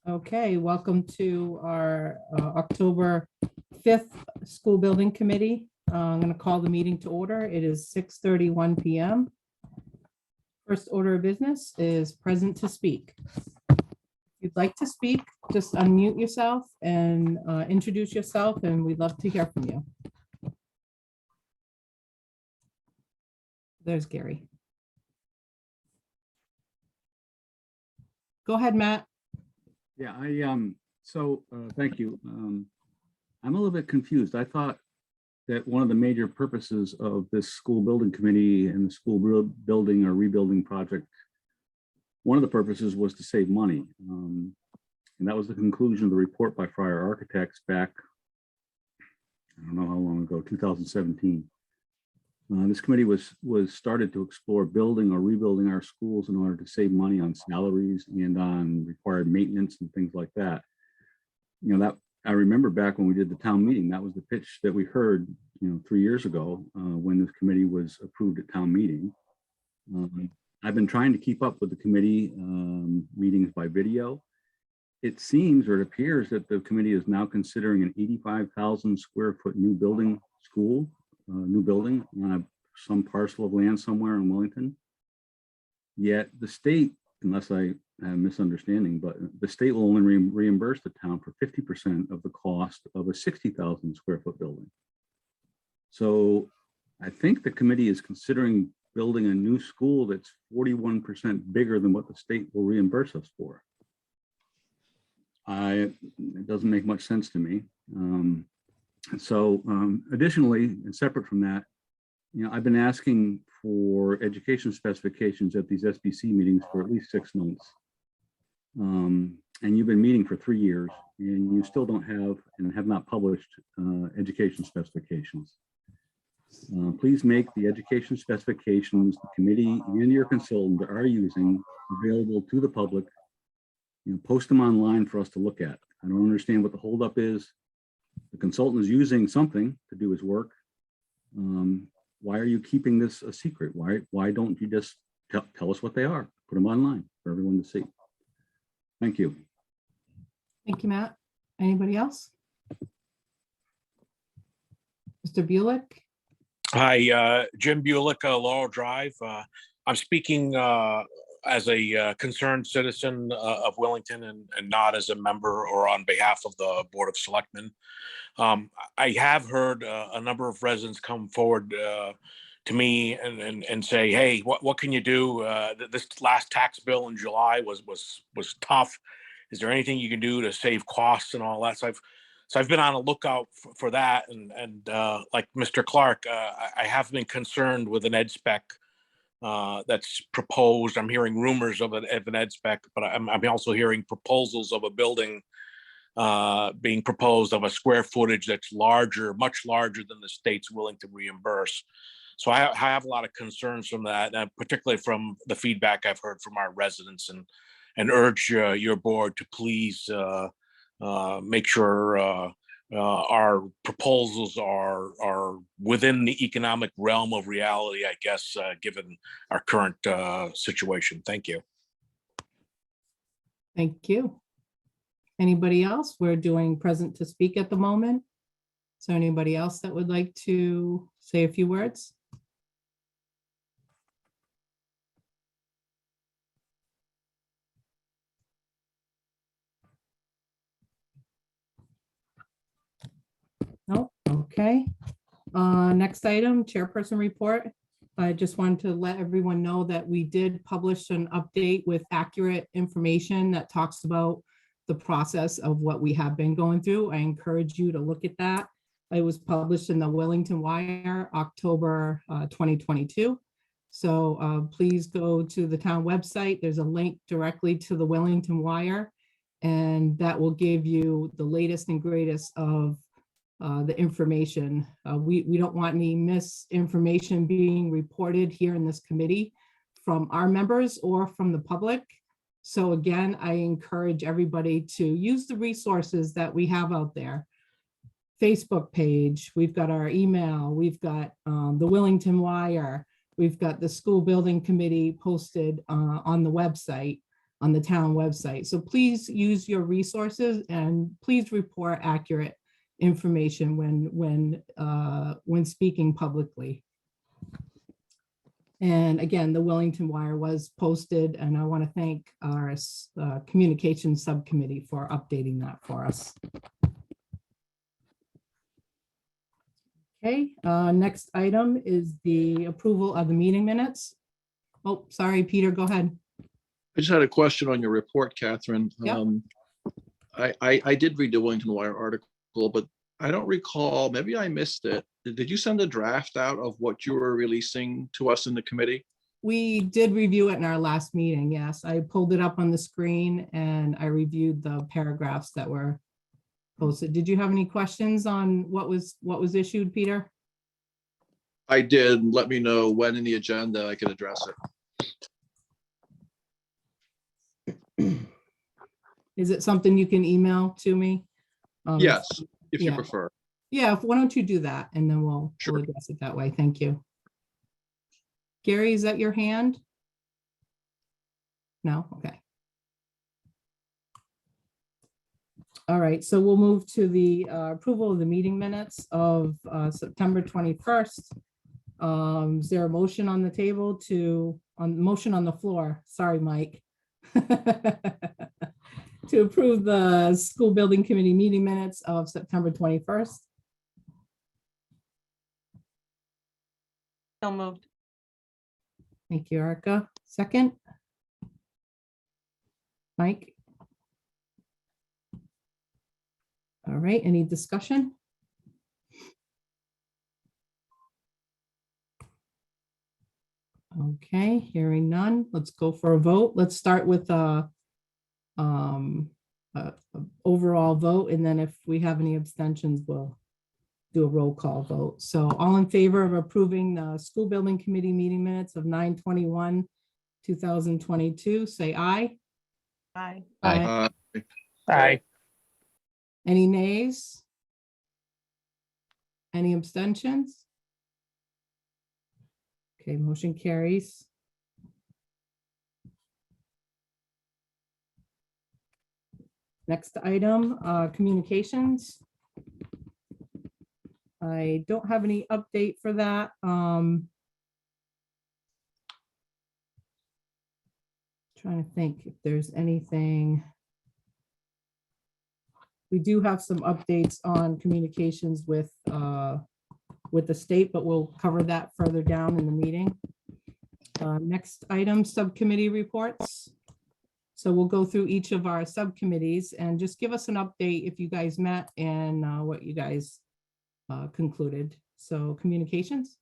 Okay, welcome to our October 5th School Building Committee. I'm going to call the meeting to order. It is 6:31 p.m. First order of business is present to speak. If you'd like to speak, just unmute yourself and introduce yourself, and we'd love to hear from you. There's Gary. Go ahead, Matt. Yeah, thank you. I'm a little bit confused. I thought that one of the major purposes of this school building committee and the school building or rebuilding project, one of the purposes was to save money. And that was the conclusion of the report by Fryer Architects back, I don't know how long ago, 2017. This committee was started to explore building or rebuilding our schools in order to save money on salaries and on required maintenance and things like that. You know, that I remember back when we did the town meeting, that was the pitch that we heard, 3 years ago when this committee was approved at town meeting. I've been trying to keep up with the committee meetings by video. It seems, or it appears, that the committee is now considering an 85,000 square foot new building new building on some parcel of land somewhere in Willington. Yet the state, unless I am misunderstanding, but the state will only reimburse the town for 50% of the cost of a 60,000 square foot building. So I think the committee is considering building a new school that's 41% bigger than what the state will reimburse us for. It doesn't make much sense to me. Additionally, and separate from that, I've been asking for education specifications at these SBC meetings for at least 6 months. And you've been meeting for 3 years and you still don't have and have not published education specifications. Please make the education specifications the committee and your consultant are using available to the public. Post them online for us to look at. I don't understand what the holdup is. The consultant is using something to do his work. Why are you keeping this a secret? Why don't you just tell us what they are? Put them online for everyone to see. Thank you. Thank you, Matt. Anybody else? Mr. Bulick? Hi, Jim Bulick, Laurel Drive. I'm speaking as a concerned citizen of Willington and not as a member or on behalf of the Board of Selectmen. I have heard a number of residents come forward to me and say, hey, what can you do? This last tax bill in July was tough. Is there anything you can do to save costs and all that? So I've been on a lookout for that. And like Mr. Clark, I have been concerned with an ed spec that's proposed. I'm hearing rumors of an ed spec, but I'm also hearing proposals of a building being proposed of a square footage that's larger, much larger than the state's willing to reimburse. So I have a lot of concerns from that, and particularly from the feedback I've heard from our residents, and urge your board to please make sure our proposals are within the economic realm of reality, I guess, given our current situation. Thank you. Thank you. Anybody else? We're doing present to speak at the moment. Is there anybody else that would like to say a few words? No? Okay. Next item, Chairperson Report. I just wanted to let everyone know that we did publish an update with accurate information that talks about the process of what we have been going through. I encourage you to look at that. It was published in the Willington Wire, October 2022. So please go to the town website. There's a link directly to the Willington Wire, and that will give you the latest and greatest of the information. We don't want any misinformation being reported here in this committee from our members or from the public. So again, I encourage everybody to use the resources that we have out there. Facebook page, we've got our email, we've got the Willington Wire, we've got the school building committee posted on the website. on the town website. So please use your resources and please report accurate information when speaking publicly. And again, the Willington Wire was posted, and I want to thank our communications subcommittee for updating that for us. Okay, next item is the approval of the meeting minutes. Oh, sorry, Peter, go ahead. I just had a question on your report, Catherine. Yeah. I did read the Willington Wire article, but I don't recall, maybe I missed it. Did you send a draft out of what you were releasing to us in the committee? We did review it in our last meeting, yes. I pulled it up on the screen and I reviewed the paragraphs that were posted. Did you have any questions on what was issued, Peter? I did. Let me know when in the agenda I could address it. Is it something you can email to me? Yes, if you yeah. prefer. Yeah, why don't you do that and then we'll Sure. address it that way. Thank you. Gary, is that your hand? No, okay. All right, so we'll move to the approval of the meeting minutes of September 21st. Is there a motion on the table motion on the floor? Sorry, Mike. To approve the school building committee meeting minutes of September 21st. So moved. Thank you, Erica. Second? Mike? All right, any discussion? Okay, hearing none. Let's go for a vote. Let's start with a overall vote, and then if we have any abstentions, we'll do a roll call vote. So all in favor of approving the school building committee meeting minutes of 9/21/2022, say aye. Aye. Aye. Aye. Any nays? Any abstentions? Okay, motion carries. Next item, communications. I don't have any update for that. Trying to think if there's anything. We do have some updates on communications with the state, but we'll cover that further down in the meeting. Next item, subcommittee reports. So we'll go through each of our subcommittees and just give us an update if you guys met and what you guys concluded. So communications.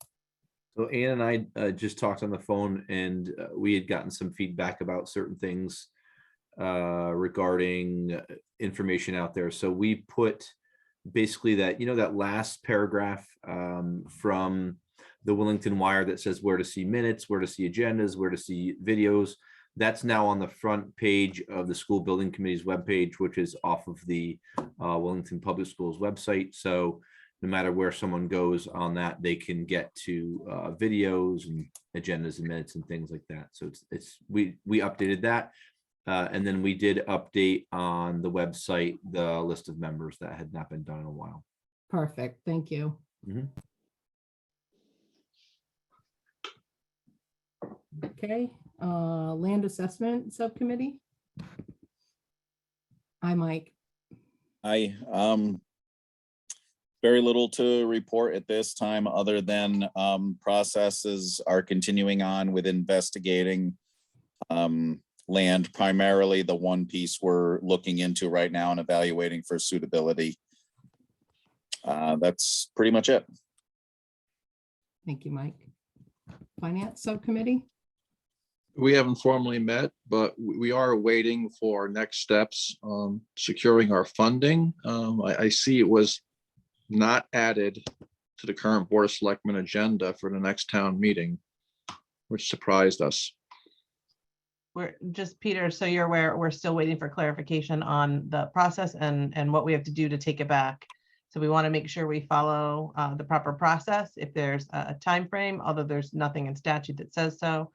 So Ann and I just talked on the phone, and we had gotten some feedback about certain things regarding information out there. So we put basically that, that last paragraph from the Willington Wire that says where to see minutes, where to see agendas, where to see videos. That's now on the front page of the school building committee's webpage, which is off of the Willington Public Schools website. So no matter where someone goes on that, they can get to videos and agendas and minutes and things like that. So we updated that. And then we did update on the website the list of members that had not been done in a while. Perfect. Thank you. Mhm. Okay, land assessment subcommittee. Hi, Mike. Hi, very little to report at this time, other than processes are continuing on with investigating land, primarily the one piece we're looking into right now and evaluating for suitability. That's pretty much it. Thank you, Mike. Finance subcommittee. We haven't formally met, but we are waiting for next steps on securing our funding. I see it was not added to the current Board of Selectmen agenda for the next town meeting, which surprised us. We're just, Peter, so you're aware, we're still waiting for clarification on the process and what we have to do to take it back. So we want to make sure we follow the proper process. If there's a time frame, although there's nothing in statute that says so,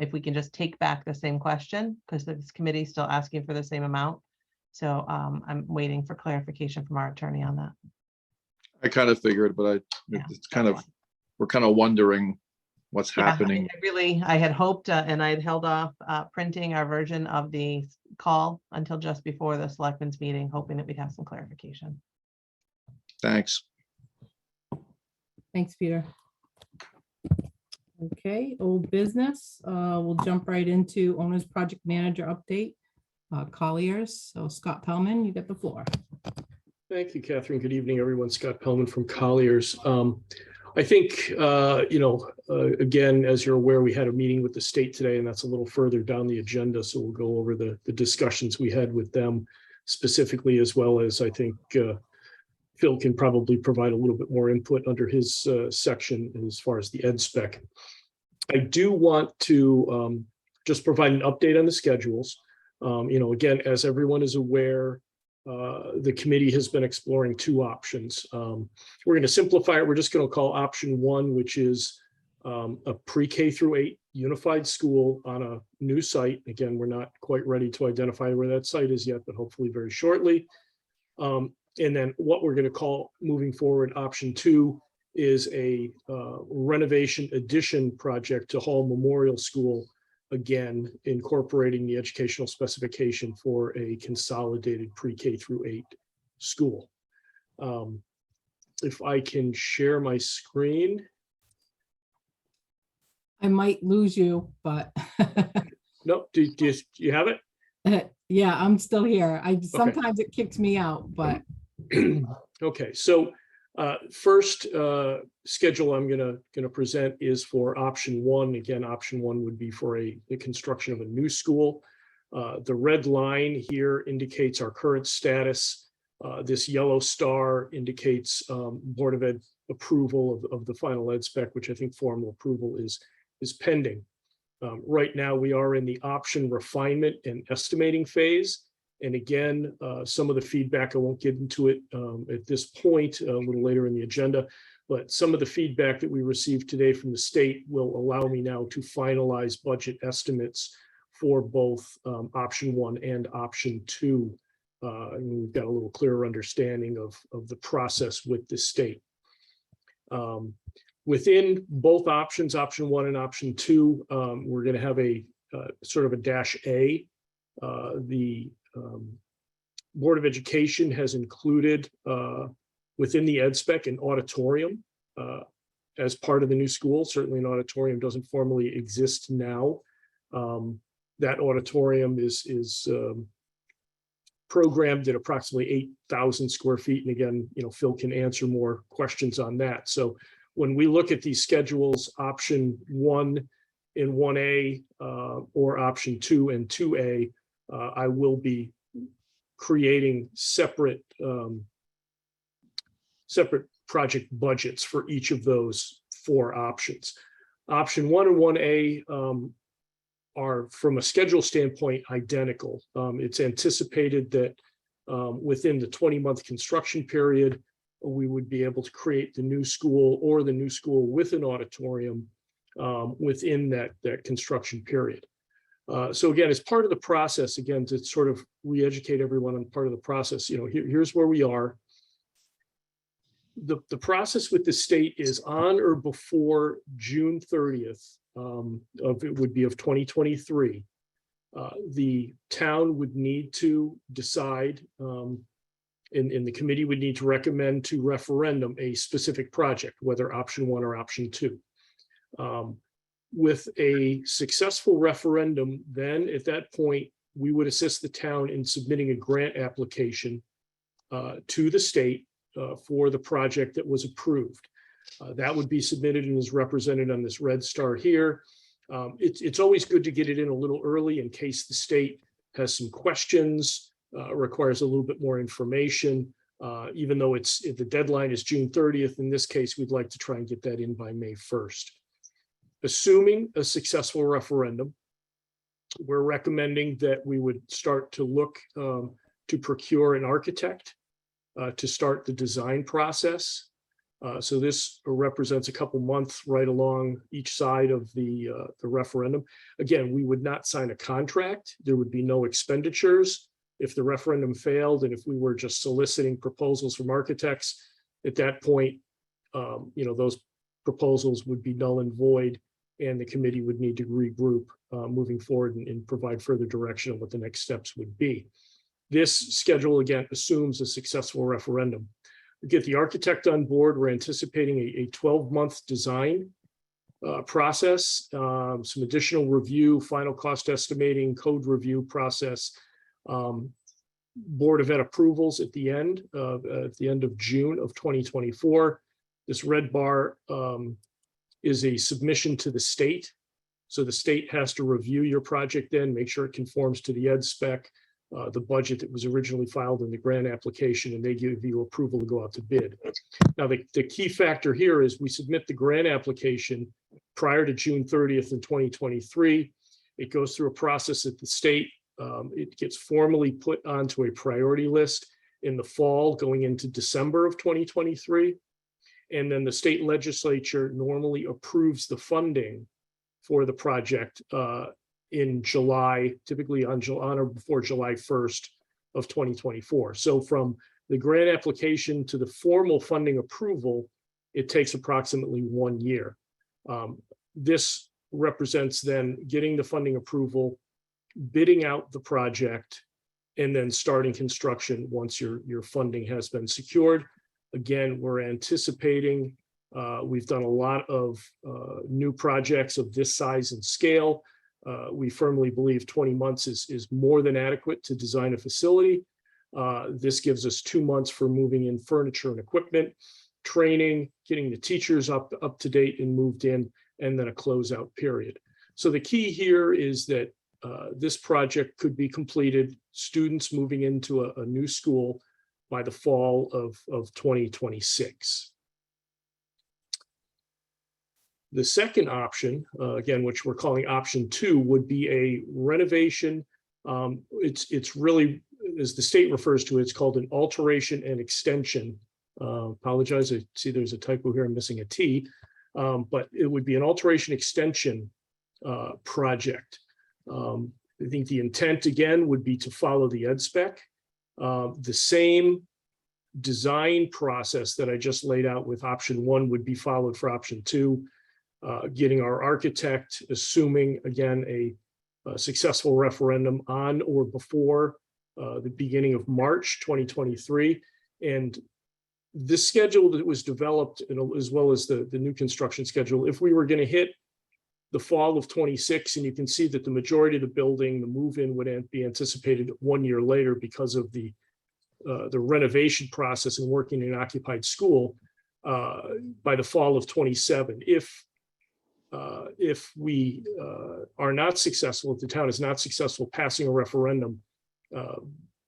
if we can just take back the same question, because this committee is still asking for the same amount. So I'm waiting for clarification from our attorney on that. I kind of figured, but Yeah, it's kind of, we're kind of wondering what's Yeah, happening. I had hoped and I had held off printing our version of the call until just before the selectmen's meeting, hoping that we'd have some clarification. Thanks. Thanks, Peter. Okay, old business. We'll jump right into owner's project manager update. Colliers. So Scott Pellman, you get the floor. Thank you, Catherine. Good evening, everyone. Scott Pellman from Colliers. I think, again, as you're aware, we had a meeting with the state today, and that's a little further down the agenda. So we'll go over the discussions we had with them specifically, as well as I think Phil can probably provide a little bit more input under his section as far as the ed spec. I do want to just provide an update on the schedules. Again, as everyone is aware, the committee has been exploring two options. We're going to simplify it. We're just going to call option one, which is a pre-K through 8 unified school on a new site. Again, we're not quite ready to identify where that site is yet, but hopefully very shortly. And then what we're going to call moving forward, option two, is a renovation addition project to Hall Memorial School, again, incorporating the educational specification for a consolidated pre-K through 8 school. If I can share my screen. I might lose you, but No, do you have it? yeah, I'm still here. Sometimes it kicks me out, but Okay, so first schedule I'm gonna present is for option one. Again, option one would be for the construction of a new school. The red line here indicates our current status. This yellow star indicates Board of Ed approval of the final ed spec, which I think formal approval is pending. Right now, we are in the option refinement and estimating phase. And again, some of the feedback, I won't get into it at this point, a little later in the agenda, but some of the feedback that we received today from the state will allow me now to finalize budget estimates for both option one and option two. And we've got a little clearer understanding of the process with the state. Within both options, option one and option two, we're going to have a sort of a dash A. The Board of Education has included within the ed spec an auditorium as part of the new school. Certainly an auditorium doesn't formally exist now. That auditorium is programmed at approximately 8,000 square feet. And again, Phil can answer more questions on that. So when we look at these schedules, option one in 1A or option two and 2A, I will be creating separate project budgets for each of those 4 options. Option 1 and 1A are, from a schedule standpoint, identical. It's anticipated that within the 20-month construction period, we would be able to create the new school or the new school with an auditorium within that construction period. So again, as part of the process, again, to sort of re-educate everyone on part of the process, here's where we are. The process with the state is on or before June 30th of 2023. The town would need to decide, and the committee would need to recommend to referendum a specific project, whether option one or option two. With a successful referendum, then at that point, we would assist the town in submitting a grant application to the state for the project that was approved. That would be submitted and is represented on this red star here. It's always good to get it in a little early in case the state has some questions, requires a little bit more information. Even though the deadline is June 30th, in this case, we'd like to try and get that in by May 1st. Assuming a successful referendum, we're recommending that we would start to look to procure an architect to start the design process. So this represents a couple months right along each side of the referendum. Again, we would not sign a contract. There would be no expenditures if the referendum failed, and if we were just soliciting proposals from architects. At that point, those proposals would be null and void, and the committee would need to regroup moving forward and provide further direction on what the next steps would be. This schedule, again, assumes a successful referendum. We get the architect on board. We're anticipating a 12-month design process, some additional review, final cost estimating, code review process, Board of Ed approvals at the end of June of 2024. This red bar is a submission to the state. So the state has to review your project, then make sure it conforms to the ed spec, the budget that was originally filed in the grant application, and they give you approval to go out to bid. Now, the key factor here is we submit the grant application prior to June 30th in 2023. It goes through a process at the state. It gets formally put onto a priority list in the fall going into December of 2023. And then the state legislature normally approves the funding for the project in July, typically on or before July 1st of 2024. So from the grant application to the formal funding approval, it takes approximately 1 year. This represents then getting the funding approval, bidding out the project, and then starting construction once your funding has been secured. Again, we're anticipating, we've done a lot of new projects of this size and scale. We firmly believe 20 months is more than adequate to design a facility. This gives us 2 months for moving in furniture and equipment, training, getting the teachers up to date and moved in, and then a closeout period. So the key here is that this project could be completed, students moving into a new school by the fall of 2026. The second option, again, which we're calling option 2, would be a renovation. It's really, as the state refers to it, it's called an alteration and extension. Apologize, I see there's a typo here, I'm missing a T, but it would be an alteration extension project. I think the intent, again, would be to follow the ed spec. The same design process that I just laid out with option 1 would be followed for option 2. Getting our architect, assuming, again, a successful referendum on or before the beginning of March 2023. And this schedule that was developed, as well as the new construction schedule, if we were going to hit the fall of 26, and you can see that the majority of the building, the move-in would be anticipated 1 year later because of the renovation process and working in an occupied school by the fall of 27. If we are not successful, if the town is not successful passing a referendum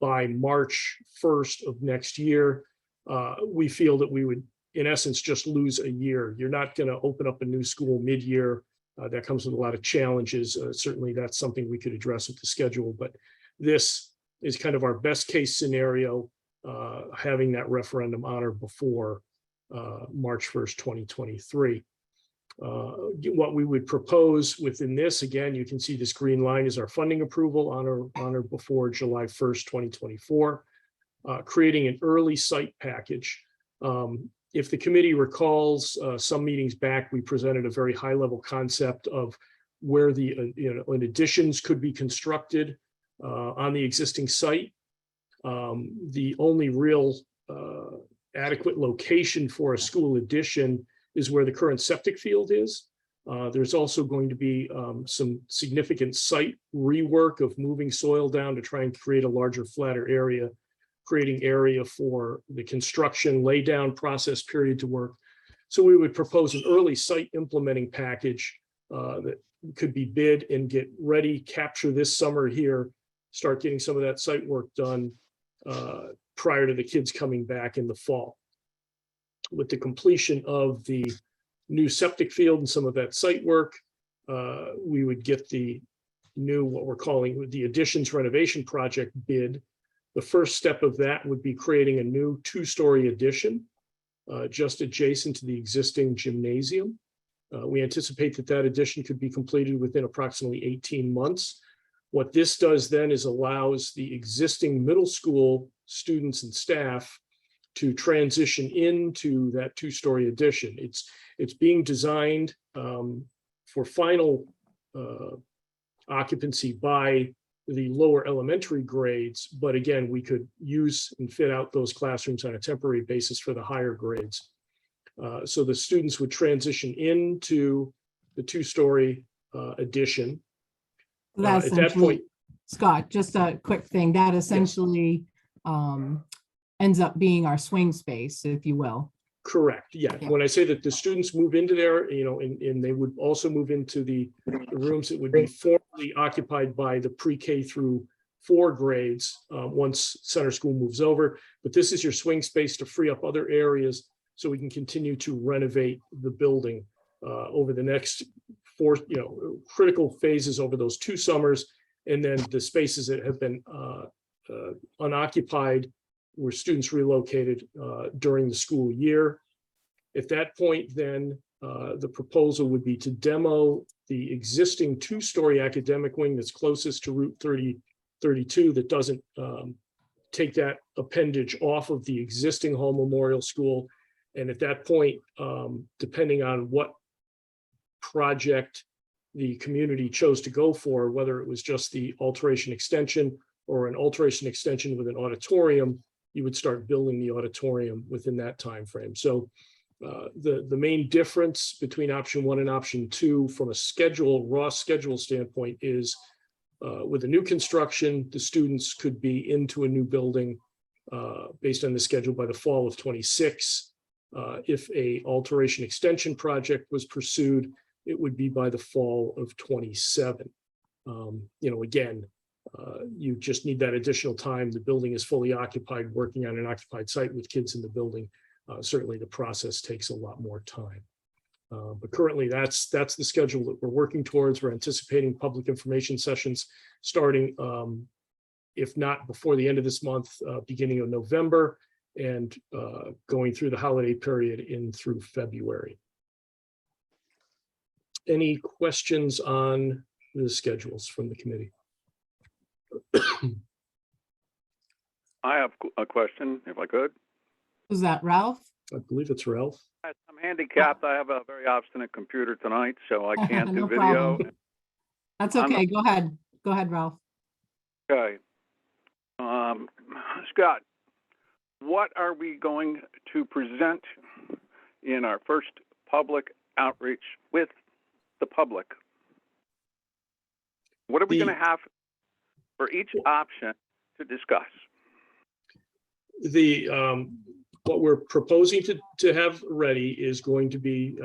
by March 1st of next year, we feel that we would, in essence, just lose a year. You're not going to open up a new school mid-year. That comes with a lot of challenges. Certainly, that's something we could address with the schedule, but this is kind of our best case scenario, having that referendum on or before March 1st, 2023. What we would propose within this, again, you can see this green line is our funding approval on or before July 1st, 2024, creating an early site package. If the committee recalls, some meetings back, we presented a very high-level concept of where the additions could be constructed on the existing site. The only real adequate location for a school addition is where the current septic field is. There's also going to be some significant site rework of moving soil down to try and create a larger, flatter area, creating area for the construction laydown process period to work. So we would propose an early site implementing package that could be bid and get ready, capture this summer here, start getting some of that site work done prior to the kids coming back in the fall. With the completion of the new septic field and some of that site work, we would get the new, what we're calling the additions renovation project bid. The first step of that would be creating a new 2-story addition. just adjacent to the existing gymnasium. We anticipate that that addition could be completed within approximately 18 months. What this does then is allows the existing middle school students and staff to transition into that two-story addition. It's being designed for final occupancy by the lower elementary grades, but again, we could use and fit out those classrooms on a temporary basis for the higher grades. So the students would transition into the two-story addition. That At that point, Scott, just a quick thing, that essentially ends up being our swing space, if you will. correct, yeah. Yeah. When I say that the students move into there, and they would also move into the rooms that would be formerly occupied by the pre-K through 4 grades once center school moves over. But this is your swing space to free up other areas so we can continue to renovate the building over the next 4, critical phases over those 2 summers. And then the spaces that have been unoccupied where students relocated during the school year. At that point, then the proposal would be to demo the existing 2-story academic wing that's closest to Route 3032 that doesn't take that appendage off of the existing Hall Memorial School. And at that point, depending on what project the community chose to go for, whether it was just the alteration extension or an alteration extension with an auditorium, you would start building the auditorium within that time frame. So the main difference between option 1 and option 2 from a raw schedule standpoint is with the new construction, the students could be into a new building based on the schedule by the fall of 26. If a alteration extension project was pursued, it would be by the fall of 27. Again, you just need that additional time. The building is fully occupied, working on an occupied site with kids in the building. Certainly the process takes a lot more time. But currently that's the schedule that we're working towards. We're anticipating public information sessions starting, if not before the end of this month, beginning of November, and going through the holiday period in through February. Any questions on the schedules from the committee? I have a question, if I could. Was that Ralph? I believe it's Ralph. I'm handicapped. I have a very obstinate computer tonight, so I can't do No video. problem. That's I'm okay. Go ahead. Go ahead, Ralph. Okay. Scott, what are we going to present in our first public outreach with the public? What are we going to have for each option to discuss? What we're proposing to have ready is going to be,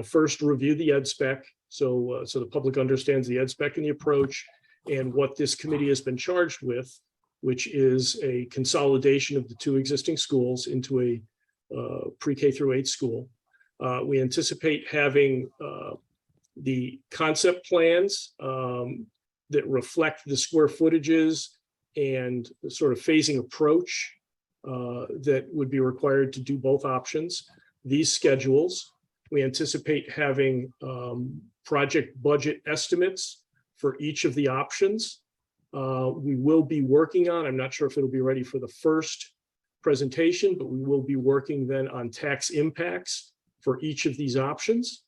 first review the ed spec. So the public understands the ed spec and the approach and what this committee has been charged with, which is a consolidation of the 2 existing schools into a pre-K through 8 school. We anticipate having the concept plans that reflect the square footages and the sort of phasing approach that would be required to do both options. These schedules, we anticipate having project budget estimates for each of the options. We will be working on, I'm not sure if it'll be ready for the first presentation, but we will be working then on tax impacts for each of these options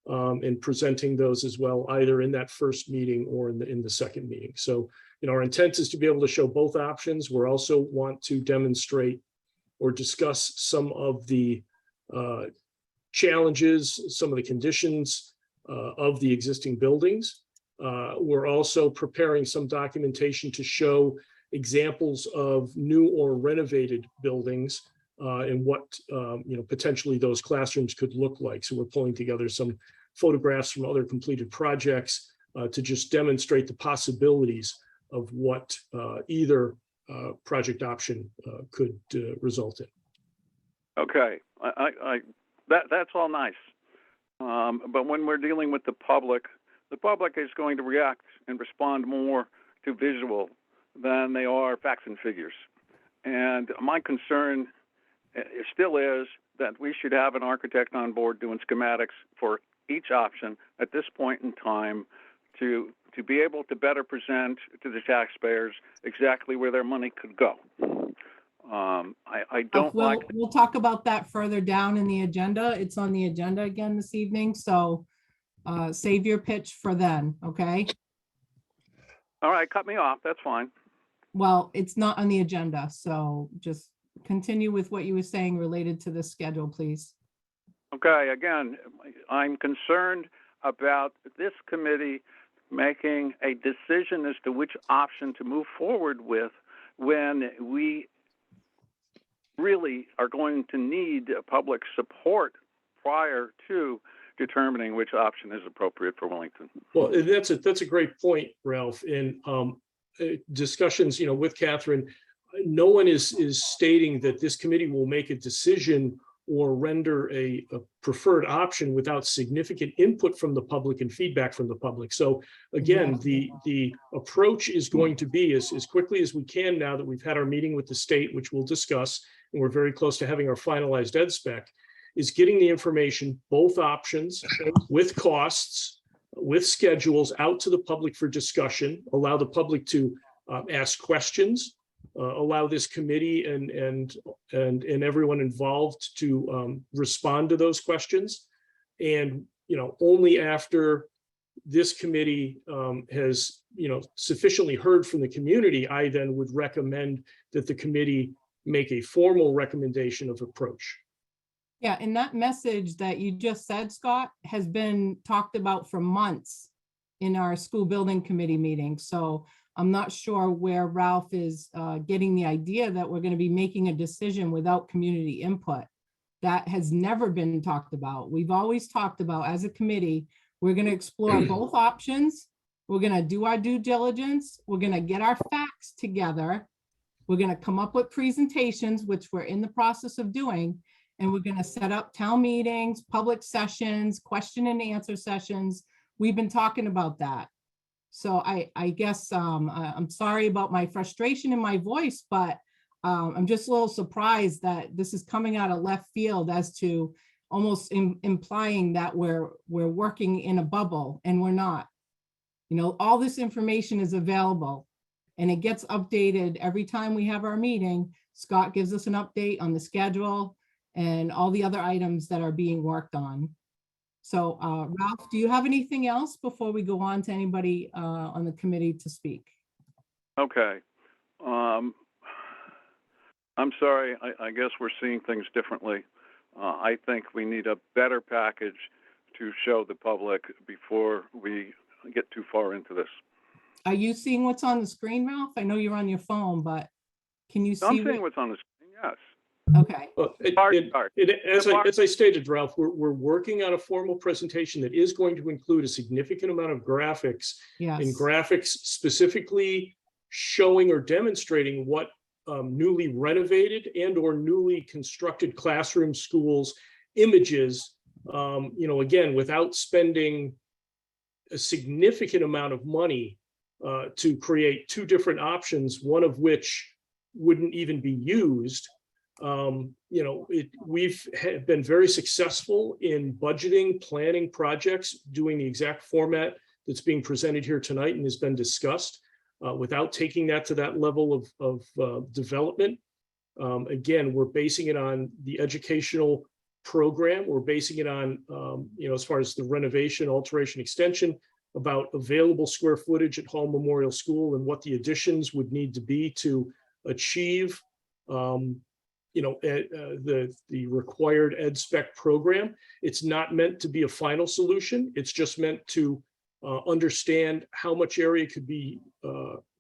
and presenting those as well, either in that first meeting or in the second meeting. So our intent is to be able to show both options. We also want to demonstrate or discuss some of the challenges, some of the conditions of the existing buildings. We're also preparing some documentation to show examples of new or renovated buildings and what potentially those classrooms could look like. So we're pulling together some photographs from other completed projects to just demonstrate the possibilities of what either project option could result in. Okay, that's all nice. But when we're dealing with the public is going to react and respond more to visual than they are facts and figures. And my concern still is that we should have an architect on board doing schematics for each option at this point in time to be able to better present to the taxpayers exactly where their money could go. I don't like. We'll talk about that further down in the agenda. It's on the agenda again this evening, so save your pitch for then, okay? All right, cut me off. That's fine. Well, it's not on the agenda, so just continue with what you were saying related to the schedule, please. Okay, again, I'm concerned about this committee making a decision as to which option to move forward with when we really are going to need public support prior to determining which option is appropriate for Willington. Well, that's a great point, Ralph. In discussions, with Catherine, no one is stating that this committee will make a decision or render a preferred option without significant input from the public and feedback from the public. So again, the approach is going to be as quickly as we can now that we've had our meeting with the state, which we'll discuss, and we're very close to having our finalized ed spec, is getting the information, both options, with costs, with schedules, out to the public for discussion, allow the public to ask questions, allow this committee and everyone involved to respond to those questions. And, only after this committee has, sufficiently heard from the community, I then would recommend that the committee make a formal recommendation of approach. Yeah, and that message that you just said, Scott, has been talked about for months in our school building committee meeting. So I'm not sure where Ralph is getting the idea that we're going to be making a decision without community input. That has never been talked about. We've always talked about, as a committee, we're going to explore both options. We're going to do our due diligence. We're going to get our facts together. We're going to come up with presentations, which we're in the process of doing. And we're going to set up town meetings, public sessions, question and answer sessions. We've been talking about that. So I guess I'm sorry about my frustration in my voice, but I'm just a little surprised that this is coming out of left field as to almost implying that we're working in a bubble, and we're not. All this information is available and it gets updated every time we have our meeting. Scott gives us an update on the schedule and all the other items that are being worked on. So Ralph, do you have anything else before we go on to anybody on the committee to speak? Okay. I'm sorry, I guess we're seeing things differently. I think we need a better package to show the public before we get too far into this. Are you seeing what's on the screen, Ralph? I know you're on your phone, but can you see? I'm seeing what's on the screen, yes. Okay. Well, Sorry. as I stated, Ralph, we're working on a formal presentation that is going to include a significant amount of graphics, Yes. and graphics specifically showing or demonstrating what newly renovated and or newly constructed classroom schools images, again, without spending a significant amount of money to create two different options, one of which wouldn't even be used. We've been very successful in budgeting, planning projects, doing the exact format that's being presented here tonight and has been discussed, without taking that to that level of development. Again, we're basing it on the educational program. We're basing it on, as far as the renovation, alteration, extension, about available square footage at Hall Memorial School and what the additions would need to be to achieve the required ed spec program. It's not meant to be a final solution. It's just meant to understand how much area could be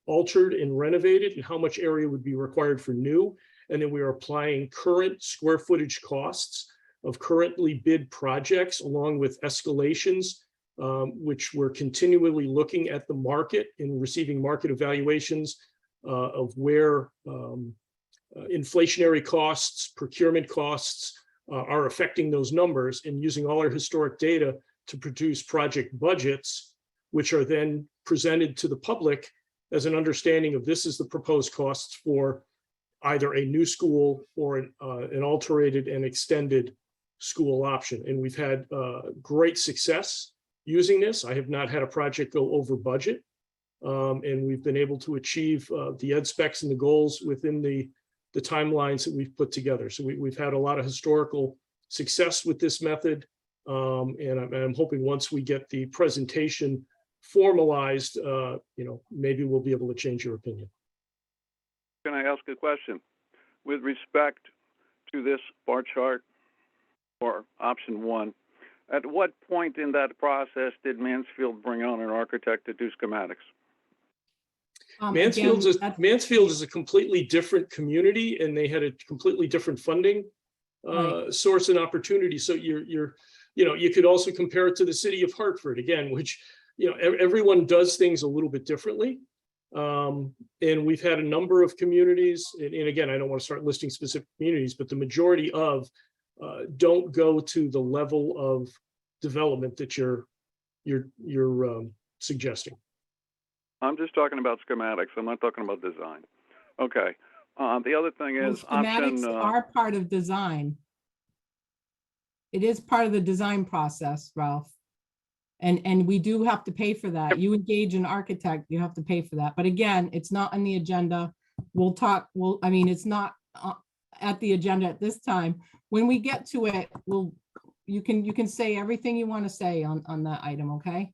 altered and renovated and how much area would be required for new. And then we are applying current square footage costs of currently bid projects along with escalations, which we're continually looking at the market and receiving market evaluations of where inflationary costs, procurement costs are affecting those numbers, and using all our historic data to produce project budgets, which are then presented to the public as an understanding of this is the proposed costs for either a new school or an alterated and extended school option. And we've had great success using this. I have not had a project go over budget. And we've been able to achieve the ed specs and the goals within the timelines that we've put together. So we've had a lot of historical success with this method. And I'm hoping once we get the presentation formalized, maybe we'll be able to change your opinion. Can I ask a question? With respect to this bar chart or option 1, at what point in that process did Mansfield bring on an architect to do schematics? Mansfield is a completely different community, and they had a completely different funding source and opportunity. So you could also compare it to the city of Hartford again, which, everyone does things a little bit differently. And we've had a number of communities, and again, I don't want to start listing specific communities, but the majority of don't go to the level of development that you're suggesting. I'm just talking about schematics. I'm not talking about design. Okay. The other thing is schematics are part of design. It is part of the design process, Ralph. And we do have to pay for that. You engage an architect, you have to pay for that. But again, it's not on the agenda. It's not at the agenda at this time. When we get to it, you can say everything you want to say on that item, okay?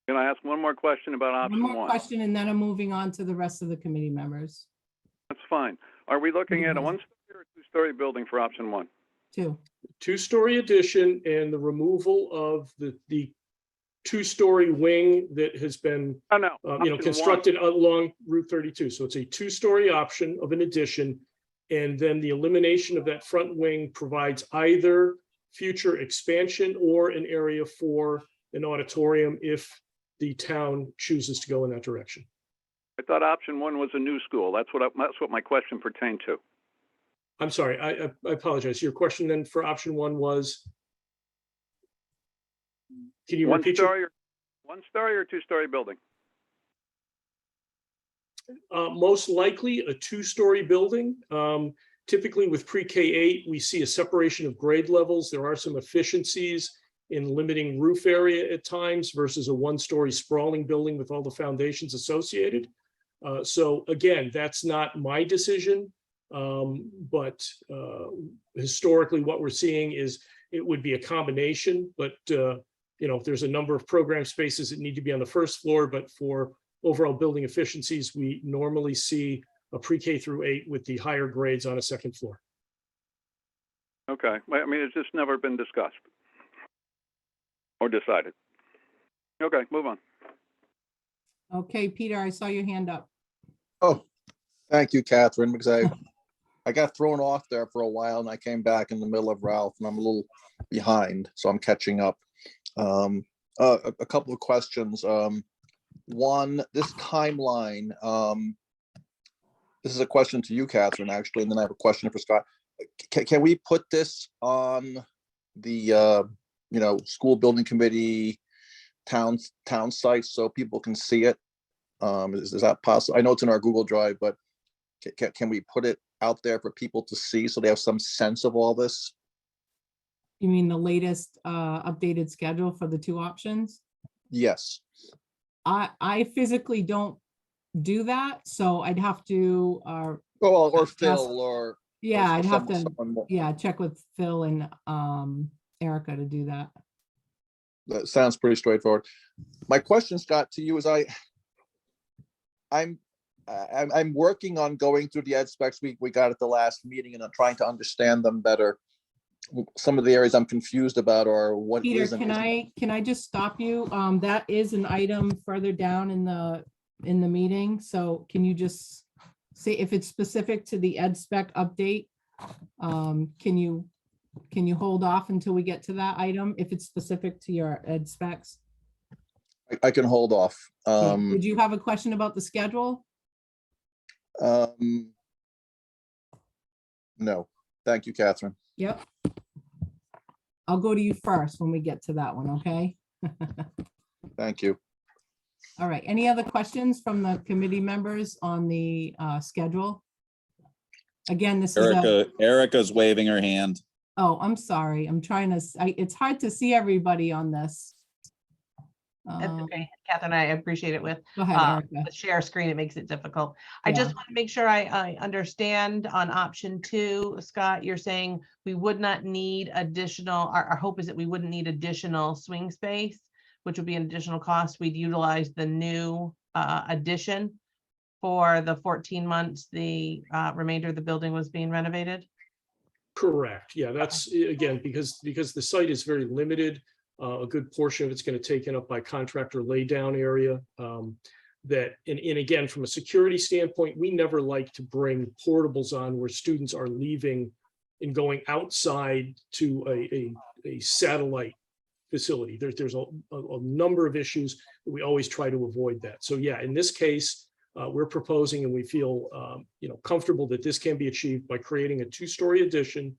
Can I ask one more question about option 1? One more question, and then I'm moving on to the rest of the committee members. That's fine. Are we looking at a 1-story or 2-story building for option 1? 2. 2-story addition and the removal of the 2-story wing that has been constructed along Route 32. So it's a 2-story option of an addition, and then the elimination of that front wing provides either future expansion or an area for an auditorium if the town chooses to go in that direction. I thought option 1 was a new school. That's what my question pertained to. I'm sorry, I apologize. Your question then for option 1 was? Can you repeat? 1-story or 2-story building? Most likely a 2-story building. Typically with pre-K-8, we see a separation of grade levels. There are some efficiencies in limiting roof area at times versus a 1-story sprawling building with all the foundations associated. So again, that's not my decision, but historically what we're seeing is it would be a combination, but there's a number of program spaces that need to be on the first floor, but for overall building efficiencies, we normally see a pre-K through 8 with the higher grades on a second floor. Okay. It's just never been discussed or decided. Okay, move on. Okay, Peter, I saw your hand up. Oh, thank you, Catherine, because I got thrown off there for a while and I came back in the middle of Ralph and I'm a little behind, so I'm catching up. A couple of questions. One, this timeline, this is a question to you, Catherine, actually, and then I have a question for Scott. Can we put this on the school building committee town site so people can see it? Is that possible? I know it's in our Google Drive, but can we put it out there for people to see so they have some sense of all this? You mean the latest updated schedule for the 2 options? Yes. I physically don't do that, so I'd have to or Phil or I'd have to someone check with Phil and Erica to do that. That sounds pretty straightforward. My question, Scott, to you is I'm working on going through the ed specs we got at the last meeting, and I'm trying to understand them better. Some of the areas I'm confused about are what Peter, is and isn't. can I just stop you? That is an item further down in the meeting. So can you just say if it's specific to the ed spec update? Can you hold off until we get to that item if it's specific to your ed specs? I can hold off. Did you have a question about the schedule? No, thank you, Catherine. Yep. I'll go to you first when we get to that one, okay? Thank you. All right, any other questions from the committee members on the schedule? Again, this is Erica's waving her hand. oh, I'm sorry. I'm trying to, it's hard to see everybody on this. That's okay, Catherine, I appreciate it with Go ahead, Erica. the share screen, it makes it difficult. I Yeah. just want to make sure I understand on option 2, Scott, you're saying we would not need additional, our hope is that we wouldn't need additional swing space, which would be an additional cost. We'd utilize the new addition for the 14 months the remainder of the building was being renovated. Correct. Yeah, that's again, because the site is very limited. A good portion of it's going to be taken up by contractor laydown area. That, and again, from a security standpoint, we never like to bring portables on where students are leaving and going outside to a satellite facility. There's a number of issues, but we always try to avoid that. So yeah, in this case, we're proposing, and we feel comfortable that this can be achieved by creating a 2-story addition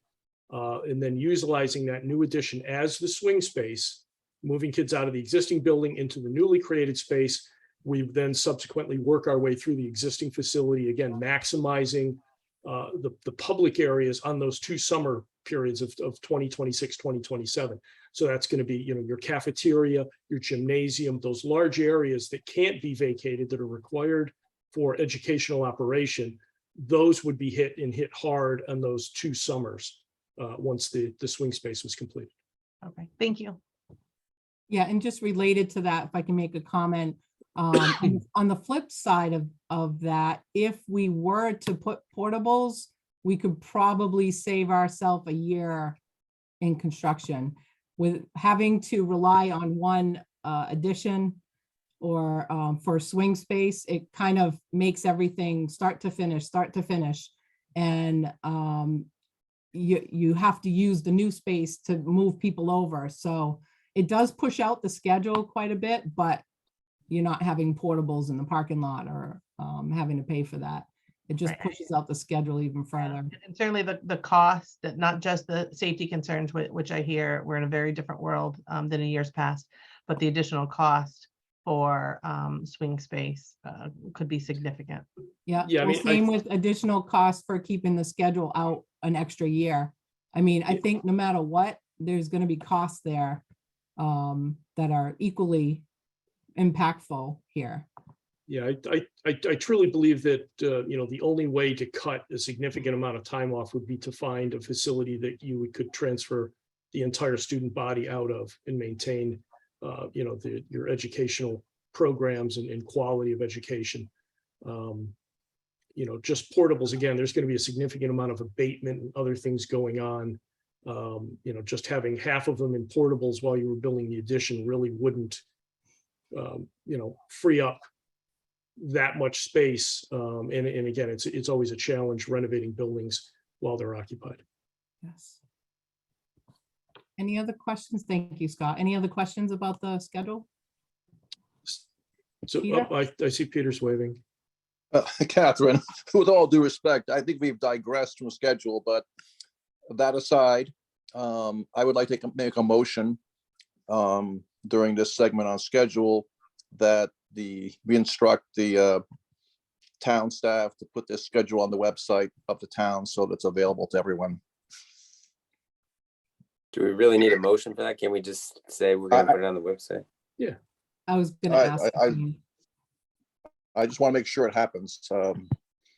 and then utilizing that new addition as the swing space, moving kids out of the existing building into the newly created space. We then subsequently work our way through the existing facility, again, maximizing the public areas on those 2 summer periods of 2026, 2027. So that's going to be, your cafeteria, your gymnasium, those large areas that can't be vacated that are required for educational operation. Those would be hit hard on those 2 summers once the swing space was completed. Okay, thank you. Yeah, and just related to that, if I can make a comment, on the flip side of that, if we were to put portables, we could probably save ourselves a year in construction. With having to rely on one addition or for swing space, it kind of makes everything start to finish. And you have to use the new space to move people over. So it does push out the schedule quite a bit, but you're not having portables in the parking lot or having to pay for that. It just pushes out the schedule even further. And certainly the cost, that not just the safety concerns, which I hear we're in a very different world than in years past, but the additional cost for swing space could be significant. Yeah, Yeah, I well, mean, same with additional costs for keeping the schedule out an extra year. I mean, I think no matter what, there's going to be costs there that are equally impactful here. Yeah, I truly believe that, the only way to cut a significant amount of time off would be to find a facility that you could transfer the entire student body out of and maintain, your educational programs and quality of education. Just portables, again, there's going to be a significant amount of abatement and other things going on. Just having half of them in portables while you were building the addition really wouldn't, free up that much space. And again, it's always a challenge renovating buildings while they're occupied. Yes. Any other questions? Thank you, Scott. Any other questions about the schedule? So Peter? I see Peter's waving. Catherine, with all due respect, I think we've digressed from schedule, but that aside, I would like to make a motion during this segment on schedule that we instruct the town staff to put this schedule on the website of the town so that's available to everyone. Do we really need a motion for that? Can we just say we're going to put it on the website? I was going to ask. I just want to make sure it happens.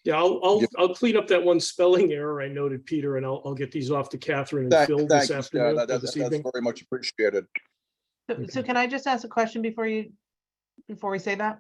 Yeah, I'll clean up that one spelling error I noted, Peter, and I'll get these off to Catherine and Phil this Thank you, afternoon. Scott. or this That's evening. very much appreciated. So can I just ask a question before we say that?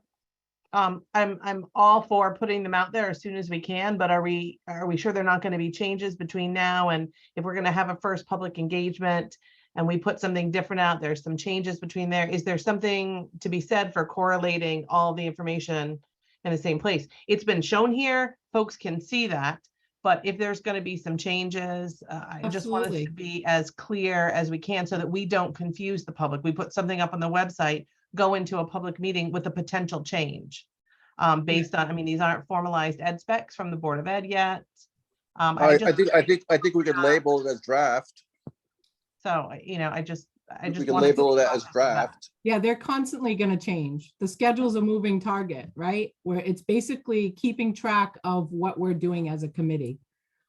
I'm all for putting them out there as soon as we can, but are we sure they're not going to be changes between now and if we're going to have a first public engagement and we put something different out, there's some changes between there. Is there something to be said for correlating all the information in the same place? It's been shown here, folks can see that, but if there's going to be some changes, I just want us Absolutely. to be as clear as we can so that we don't confuse the public. We put something up on the website, go into a public meeting with a potential change based on, I mean, these aren't formalized ed specs from the Board of Ed yet. I think we could label it as draft. So, I just We can wanted to label be it as cautious of that. draft. Yeah, they're constantly going to change. The schedule's a moving target, right? Where it's basically keeping track of what we're doing as a committee.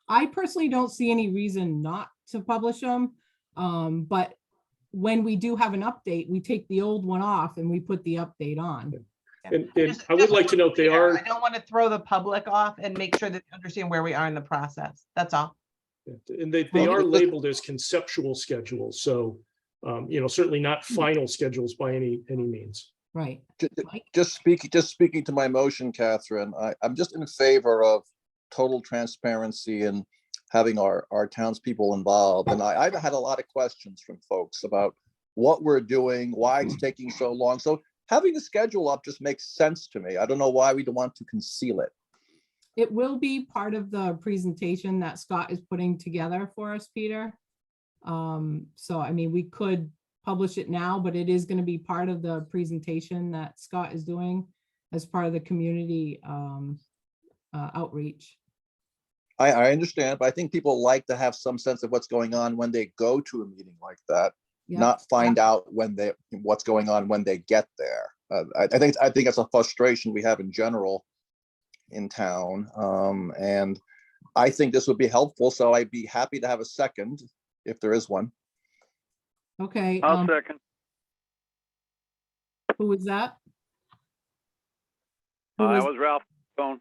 I personally don't see any reason not to publish them. But when we do have an update, we take the old one off and we put the update on. And Just- I would just like to note they clear. are, I don't want to throw the public off and make sure that they understand where we are in the process. That's all. and they are labeled as conceptual schedules. So, certainly not final schedules by any means. Right. Ju- ju- Mike? Just speaking to my motion, Catherine, I'm just in favor of total transparency and having our townspeople involved. And I've had a lot of questions from folks about what we're doing, why it's taking so long. So having the schedule up just makes sense to me. I don't know why we don't want to conceal it. It will be part of the presentation that Scott is putting together for us, Peter. So, I mean, we could publish it now, but it is going to be part of the presentation that Scott is doing as part of the community outreach. I understand, but I think people like to have some sense of what's going on when they go to a meeting like that, Yeah. not find out what's going on when they get there. I think it's a frustration we have in general in town. And I think this would be helpful. So I'd be happy to have a second if there is one. Okay. I'll second. Who was that? Who That was- was Ralph Stone.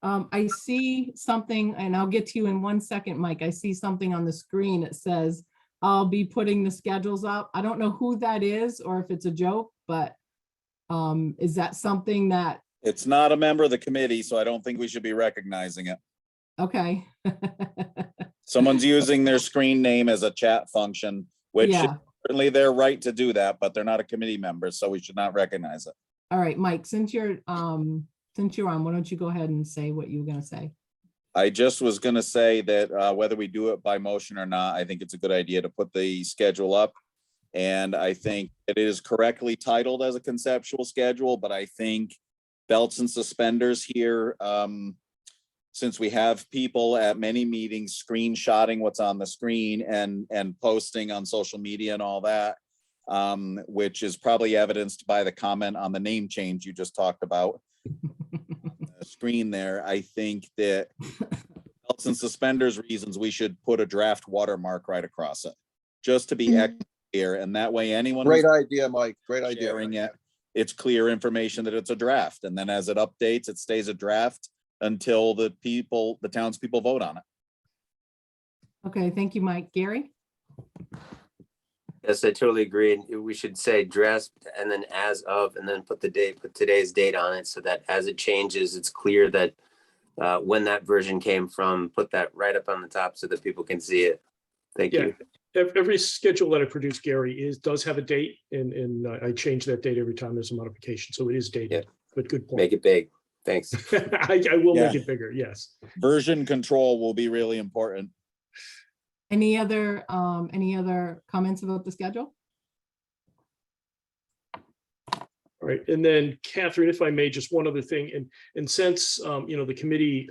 I see something, and I'll get to you in 1 second, Mike. I see something on the screen. It says, I'll be putting the schedules up. I don't know who that is or if it's a joke, but is that something that, It's not a member of the committee, so I don't think we should be recognizing it. okay. Someone's using their screen name as a chat function, which is Yeah. certainly their right to do that, but they're not a committee member, so we should not recognize it. All right, Mike, since you're on, why don't you go ahead and say what you were gonna say? I just was gonna say that whether we do it by motion or not, I think it's a good idea to put the schedule up. And I think it is correctly titled as a conceptual schedule, but I think belts and suspenders here, since we have people at many meetings screenshotting what's on the screen and posting on social media and all that, which is probably evidenced by the comment on the name change you just talked about. Screen there, I think that belts and suspenders reasons we should put a draft watermark right across it, just to be clear, and that way anyone Great idea, Mike. Great idea. sharing it, it's clear information that it's a draft, and then as it updates, it stays a draft until the townspeople vote on it. Okay, thank you, Mike. Gary? Yes, I totally agree. We should say draft and then as of, and then put today's date on it so that as it changes, it's clear that when that version came from, put that right up on the top so that people can see it. Thank Yeah. you. Every schedule that I produce, Gary, does have a date, and I change that date every time there's a modification, so it is dated. But good point. Make it big. Thanks. I will make Yeah. it bigger. Yes. Version control will be really important. Any other comments about the schedule? All right, and then Catherine, if I may, just one other thing, and since the committee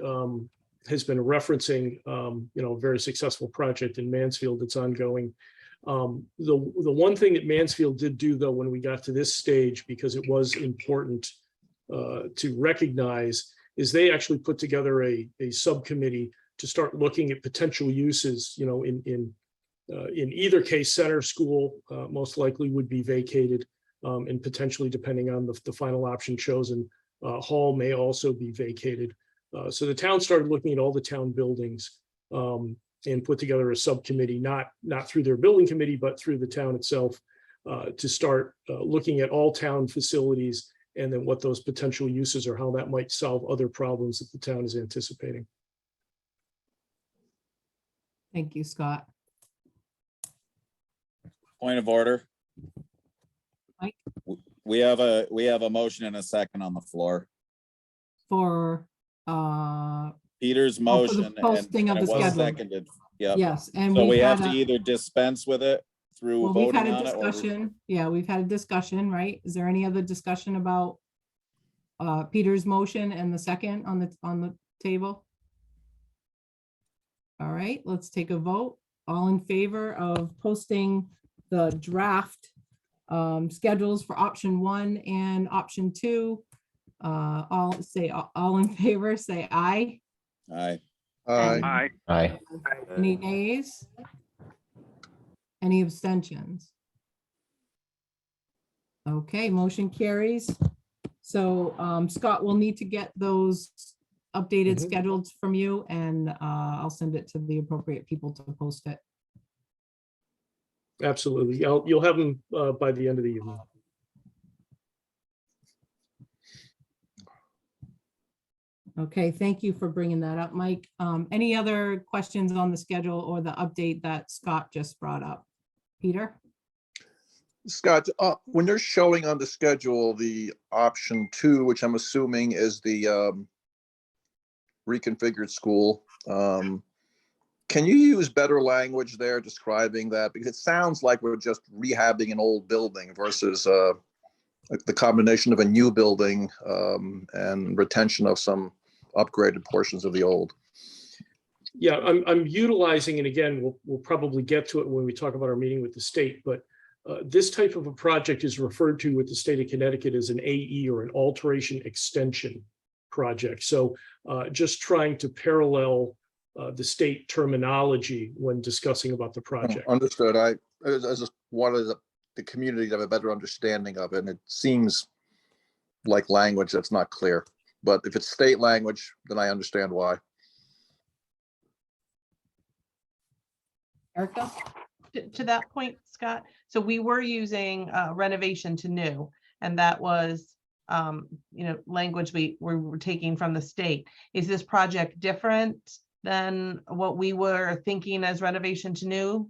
has been referencing a very successful project in Mansfield that's ongoing. The one thing that Mansfield did do, though, when we got to this stage, because it was important to recognize, is they actually put together a subcommittee to start looking at potential uses. In either case, center school most likely would be vacated, and potentially, depending on the final option chosen, hall may also be vacated. So the town started looking at all the town buildings and put together a subcommittee, not through their building committee, but through the town itself, to start looking at all town facilities and then what those potential uses are, how that might solve other problems that the town is anticipating. Thank you, Scott. Point of order. Mike? We have a motion and a second on the floor. For, Peter's for the motion and posting of it the was schedule. seconded. Yep. yes, and So we we've have had to a, either dispense with it through well, we've voting had a on it. or- discussion. Yeah, we've had a discussion, right? Is there any other discussion about Peter's motion and the second on the table? All right, let's take a vote. All in favor of posting the draft schedules for option 1 and option 2 All in favor, say aye. Aye. Aye. Aye. Any nays? Any abstentions? Okay, motion carries. So Scott will need to get those updated Mhm. schedules from you, and I'll send it to the appropriate people to post it. Absolutely. You'll have them by the end of the evening. Okay, thank you for bringing that up, Mike. Any other questions on the schedule or the update that Scott just brought up? Peter? Scott, when they're showing on the schedule, the option 2, which I'm assuming is the reconfigured school, can you use better language there describing that? Because it sounds like we're just rehabbing an old building versus the combination of a new building and retention of some upgraded portions of the old. Yeah, I'm utilizing, and again, we'll probably get to it when we talk about our meeting with the state, but this type of a project is referred to with the state of Connecticut as an AE, or an alteration extension project. So just trying to parallel the state terminology when discussing about the project. Understood. I just wanted the community to have a better understanding of it, and it seems like language that's not clear. But if it's state language, then I understand why. Erica? To that point, Scott, so we were using renovation to new, and that was language we were taking from the state. Is this project different than what we were thinking as renovation to new?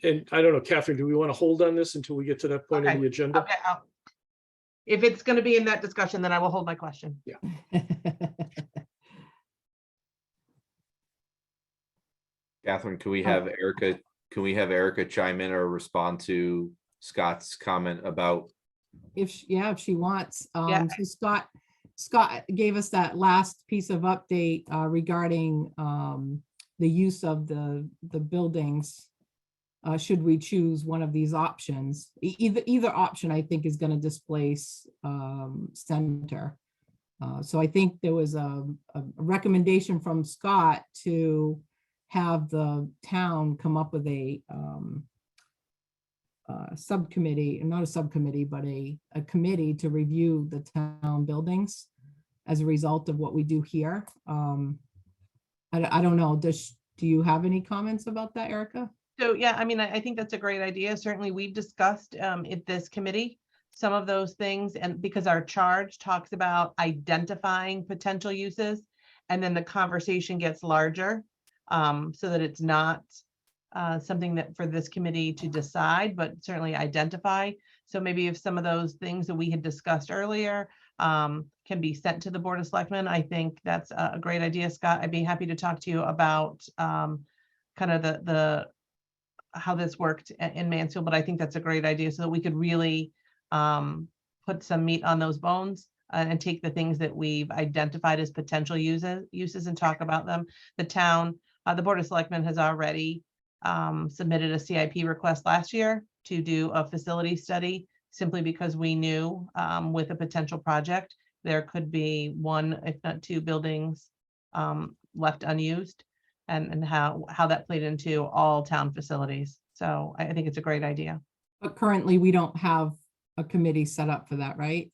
And I don't know, Catherine, do we want to hold on this until we get to that point on Okay. the agenda? Okay, if it's going to be in that discussion, then I will hold my question. Catherine, can we have Erica chime in or respond to Scott's comment about? If she wants. Yeah. So Scott gave us that last piece of update regarding the use of the buildings. Should we choose one of these options? Either option, I think, is going to displace center. So I think there was a recommendation from Scott to have the town come up with a subcommittee, not a subcommittee, but a committee to review the town buildings as a result of what we do here. I don't know. Do you have any comments about that, Erica? So, yeah, I mean, I think that's a great idea. Certainly, we've discussed at this committee some of those things, and because our charge talks about identifying potential uses, and then the conversation gets larger, so that it's not something that for this committee to decide, but certainly identify. So maybe if some of those things that we had discussed earlier can be sent to the Board of Selectmen, I think that's a great idea, Scott. I'd be happy to talk to you about kind of the how this worked in Mansfield, but I think that's a great idea so that we could really put some meat on those bones and take the things that we've identified as potential uses and talk about them. The town, the Board of Selectmen has already submitted a CIP request last year to do a facility study, simply because we knew with a potential project, there could be one, if not two buildings left unused, and how that played into all town facilities. So I think it's a great idea. But currently, we don't have a committee set up for that, right?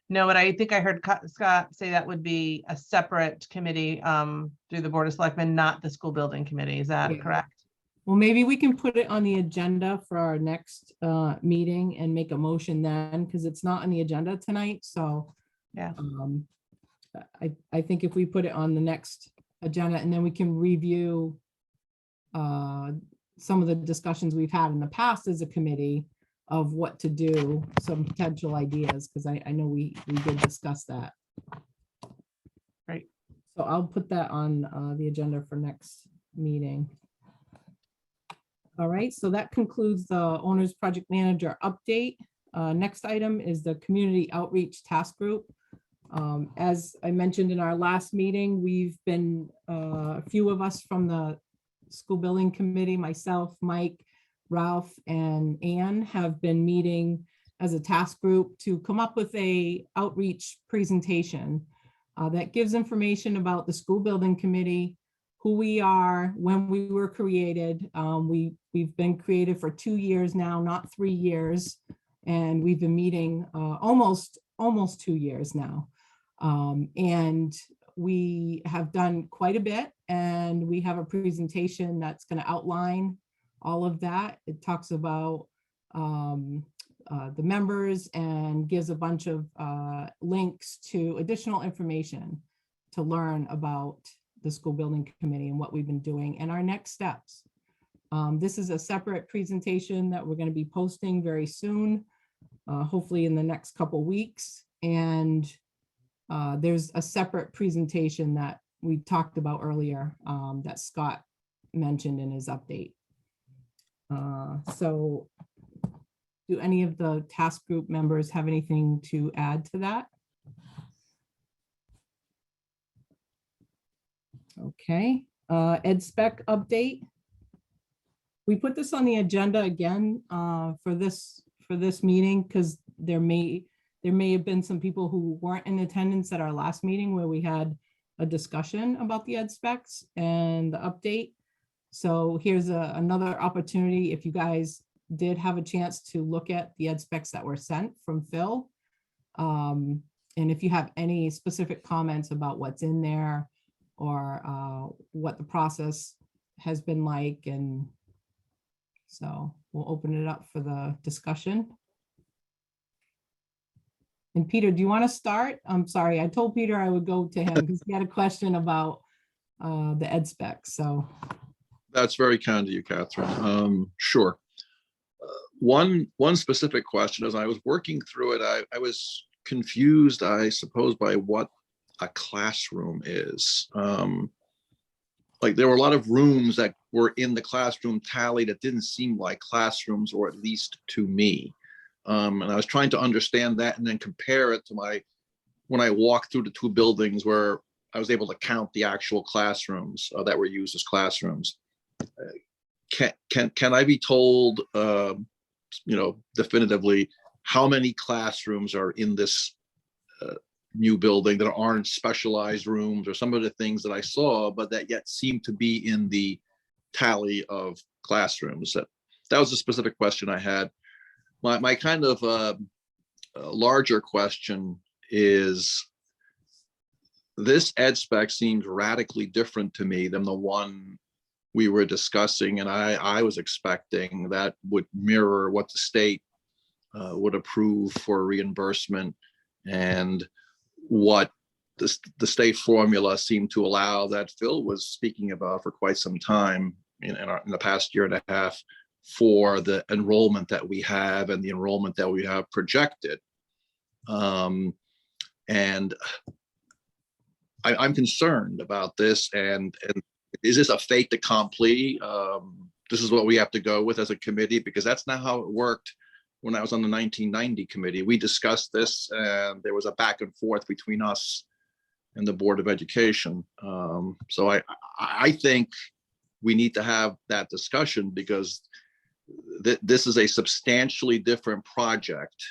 No, but I think I heard Scott say that would be a separate committee through the Board of Selectmen, not the school building committee. Is that Yeah. correct? Well, maybe we can put it on the agenda for our next meeting and make a motion then, because it's not on the agenda tonight. So Yeah. I think if we put it on the next agenda, and then we can review some of the discussions we've had in the past as a committee of what to do, some potential ideas, because I know we did discuss that. Right. So I'll put that on the agenda for next meeting. All right, so that concludes the owner's project manager update. Next item is the community outreach task group. As I mentioned in our last meeting, we've been, a few of us from the school building committee, myself, Mike, Ralph, and Ann have been meeting as a task group to come up with a outreach presentation that gives information about the school building committee, who we are, when we were created. We've been created for 2 years now, not 3 years. And we've been meeting almost 2 years now. And we have done quite a bit, and we have a presentation that's going to outline all of that. It talks about the members and gives a bunch of links to additional information to learn about the school building committee and what we've been doing and our next steps. This is a separate presentation that we're going to be posting very soon, hopefully in the next couple weeks. And there's a separate presentation that we talked about earlier that Scott mentioned in his update. So do any of the task group members have anything to add to that? Okay, Ed Spec update. We put this on the agenda again for this meeting because there may have been some people who weren't in attendance at our last meeting where we had a discussion about the Ed Specs and the update. So here's another opportunity if you guys did have a chance to look at the Ed Specs that were sent from Phil. And if you have any specific comments about what's in there or what the process has been like. And so we'll open it up for the discussion. And Peter, do you want to start? I'm sorry, I told Peter I would go to him because he had a question about the Ed Specs, so. That's very kind of you, Catherine. Sure. One specific question, as I was working through it, I was confused, I suppose, by what a classroom is. Like there were a lot of rooms that were in the classroom tally that didn't seem like classrooms, or at least to me. And I was trying to understand that and then compare it to when I walked through the two buildings where I was able to count the actual classrooms that were used as classrooms. Can I be told, definitively how many classrooms are in this new building that aren't specialized rooms, or some of the things that I saw, but that yet seem to be in the tally of classrooms? That was a specific question I had. My kind of larger question is, this Ed Spec seems radically different to me than the one we were discussing, and I was expecting that would mirror what the state would approve for reimbursement and what the state formula seemed to allow, that Phil was speaking about for quite some time in the past year and a half, for the enrollment that we have and the enrollment that we have projected. And I'm concerned about this, and is this a fait accompli? This is what we have to go with as a committee, because that's not how it worked when I was on the 1990 committee. We discussed this and there was a back and forth between us and the Board of Education. So I think we need to have that discussion, because this is a substantially different project,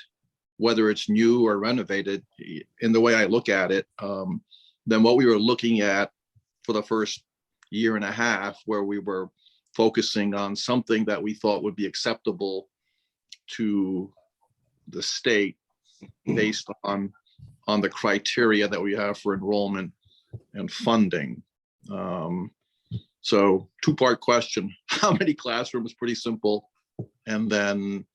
whether it's new or renovated, in the way I look at it, than what we were looking at for the first year and a half, where we were focusing on something that we thought would be acceptable to the state based on the criteria that we have for enrollment and funding. So two-part question: how many classrooms? Pretty simple. And then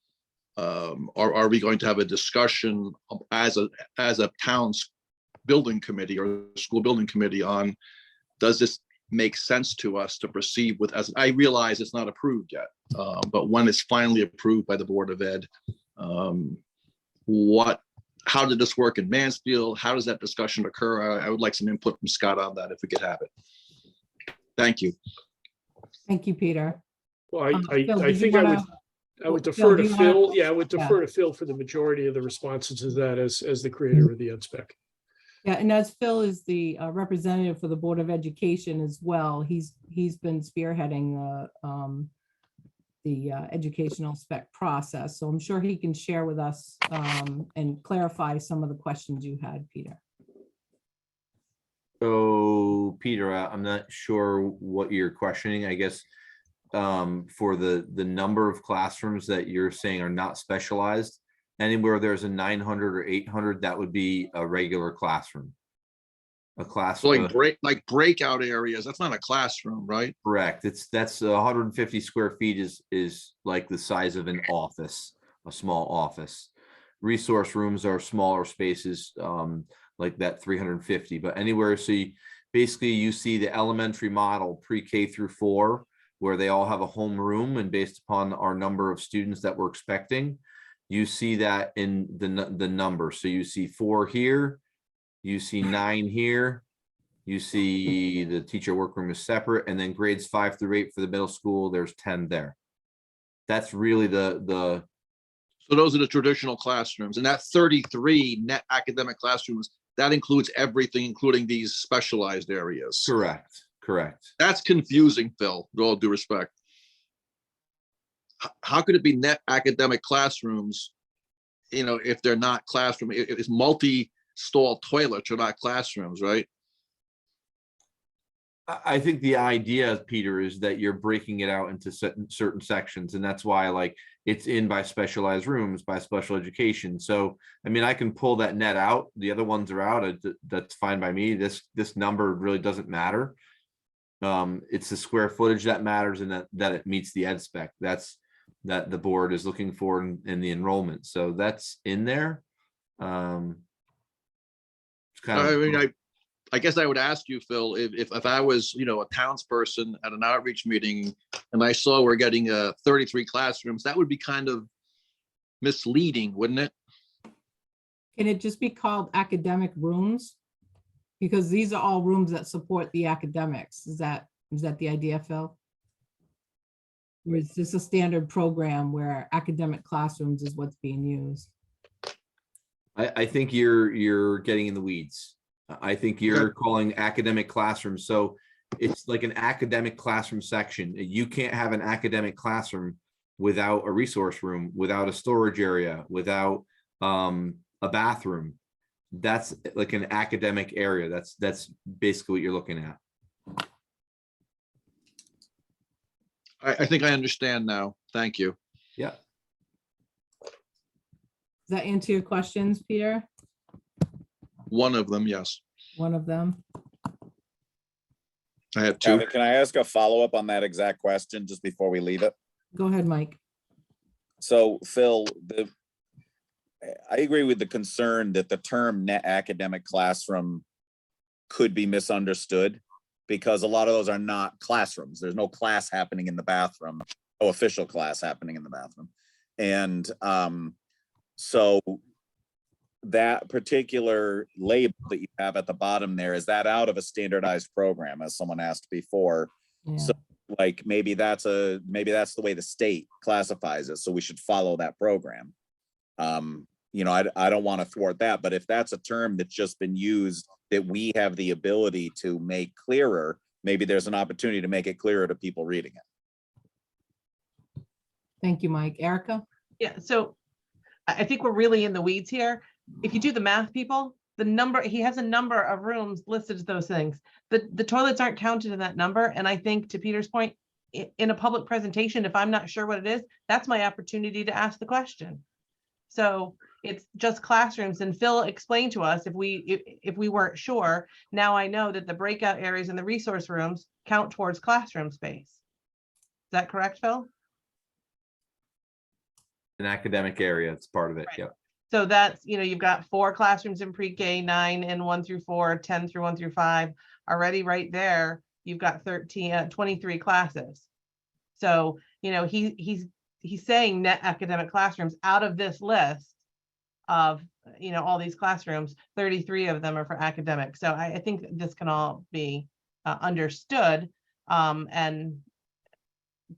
are we going to have a discussion as a town's building committee or school building committee on, does this make sense to us to proceed with? As I realize it's not approved yet, but when it's finally approved by the Board of Ed, how did this work in Mansfield? How does that discussion occur? I would like some input from Scott on that if we could have it. Thank you. Thank you, Peter. Well, Phil, I did you think wanna- I would Phil, defer do to you Phil. wanna- Yeah, I would defer to Phil for the majority of the responses to that as the creator of the Ed Spec. Yeah, and as Phil is the representative for the Board of Education as well, he's been spearheading the educational spec process. So I'm sure he can share with us and clarify some of the questions you had, Peter. So Peter, I'm not sure what you're questioning. I guess for the number of classrooms that you're saying are not specialized, anywhere there's a 900 or 800, that would be a regular classroom. A class. So like breakout areas, that's not a classroom, right? Correct. That's 150 square feet is like the size of an office, a small office. Resource rooms are smaller spaces, like that 350, but anywhere. So basically you see the elementary model pre-K through 4, where they all have a home room, and based upon our number of students that we're expecting, you see that in the number. So you see 4 here, you see 9 here, you see the teacher workroom is separate, and then grades 5 through 8 for the middle school, there's 10 there. That's really the So those are the traditional classrooms, and that 33 net academic classrooms, that includes everything, including these specialized areas. correct. That's confusing, Phil, with all due respect. How could it be net academic classrooms, if they're not classroom, it's multi-stall toilets are not classrooms, right? I think the idea, Peter, is that you're breaking it out into certain sections, and that's why like it's in by specialized rooms, by special education. So, I mean, I can pull that net out. The other ones are out. That's fine by me. This number really doesn't matter. It's the square footage that matters, and that it meets the ed spec. That's that the board is looking for in the enrollment. So that's in there. It's kind of. I mean, I guess I would ask you, Phil, if I was, a townsperson at an outreach meeting and I saw we're getting 33 classrooms, that would be kind of misleading, wouldn't it? Can it just be called academic rooms? Because these are all rooms that support the academics. Is that the idea, Phil? Or is this a standard program where academic classrooms is what's being used? I think you're getting in the weeds. I think you're calling academic classrooms. So it's like an academic classroom section. You can't have an academic classroom without a resource room, without a storage area, without a bathroom. That's like an academic area. That's basically what you're looking at. I think I understand now. Thank you. Yeah. Does that answer your questions, Peter? One of them, yes. One of them? I have two. Can I ask a follow-up on that exact question just before we leave it? Go ahead, Mike. So Phil, I agree with the concern that the term net academic classroom could be misunderstood, because a lot of those are not classrooms. There's no class happening in the bathroom, no official class happening in the bathroom. And so that particular label that you have at the bottom there, is that out of a standardized program, as someone asked before? Yeah. So like maybe that's the way the state classifies it, so we should follow that program. I don't want to thwart that, but if that's a term that's just been used that we have the ability to make clearer, maybe there's an opportunity to make it clearer to people reading it. Thank you, Mike. Erica? Yeah, so I think we're really in the weeds here. If you do the math, people, he has a number of rooms listed as those things. The toilets aren't counted in that number. And I think, to Peter's point, in a public presentation, if I'm not sure what it is, that's my opportunity to ask the question. So it's just classrooms, and Phil explained to us if we weren't sure. Now I know that the breakout areas and the resource rooms count towards classroom space. Is that correct, Phil? An academic area, it's part of it. Right. Yeah. So that's, you've got 4 classrooms in pre-K, 9 and 1 through 4, 10 through 1 through 5. Already right there, you've got 23 classes. So, he's saying net academic classrooms out of this list of, all these classrooms, 33 of them are for academic. So I think this can all be understood. And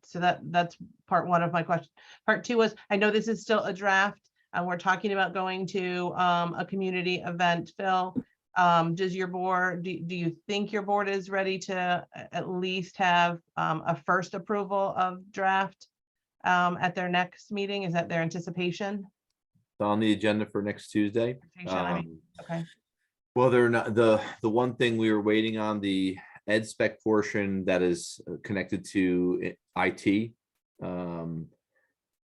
so that's part 1 of my question. Part 2 was, I know this is still a draft, and we're talking about going to a community event. Phil, does your board, do you think your board is ready to at least have a first approval of draft at their next meeting? Is that their anticipation? On the agenda for next Tuesday. Okay, Well, they're not, the one thing we were waiting on, the ed spec portion that is connected to IT.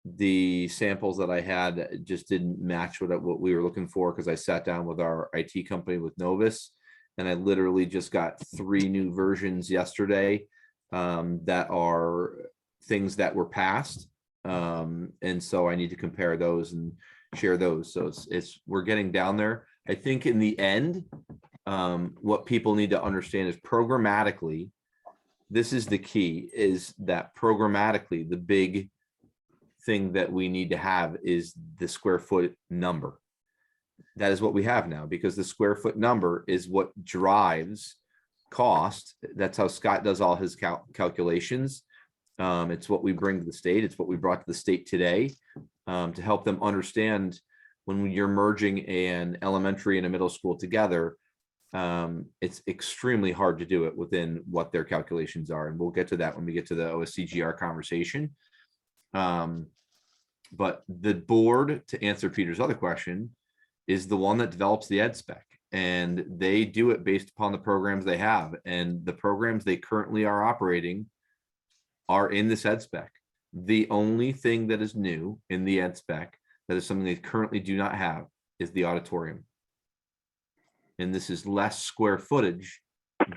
The samples that I had just didn't match what we were looking for, because I sat down with our IT company with Novus, and I literally just got 3 new versions yesterday that are things that were passed. And so I need to compare those and share those. So we're getting down there. I think in the end, what people need to understand is programmatically, this is the key, is that programmatically, the big thing that we need to have is the square foot number. That is what we have now, because the square foot number is what drives cost. That's how Scott does all his calculations. It's what we bring to the state. It's what we brought to the state today to help them understand when you're merging an elementary and a middle school together. It's extremely hard to do it within what their calculations are. And we'll get to that when we get to the OSCGR conversation. But the board, to answer Peter's other question, is the one that develops the ed spec, and they do it based upon the programs they have, and the programs they currently are operating are in this ed spec. The only thing that is new in the ed spec that is something they currently do not have is the auditorium. And this is less square footage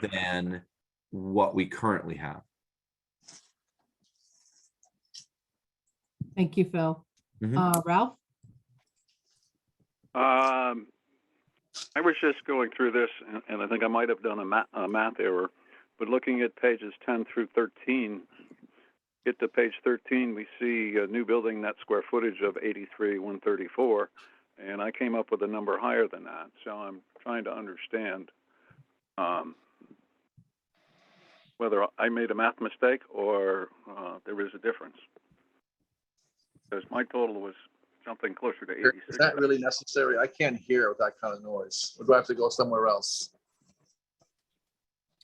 than what we currently have. Thank you, Phil. Mhm. Ralph? I was just going through this, and I think I might have done a math error, but looking at pages 10 through 13, get to page 13, we see a new building net square footage of 83,134, and I came up with a number higher than that. So I'm trying to understand whether I made a math mistake or there is a difference. Because my total was something closer to 86. Is that really necessary? I can't hear with that kind of noise. Or do I have to go somewhere else?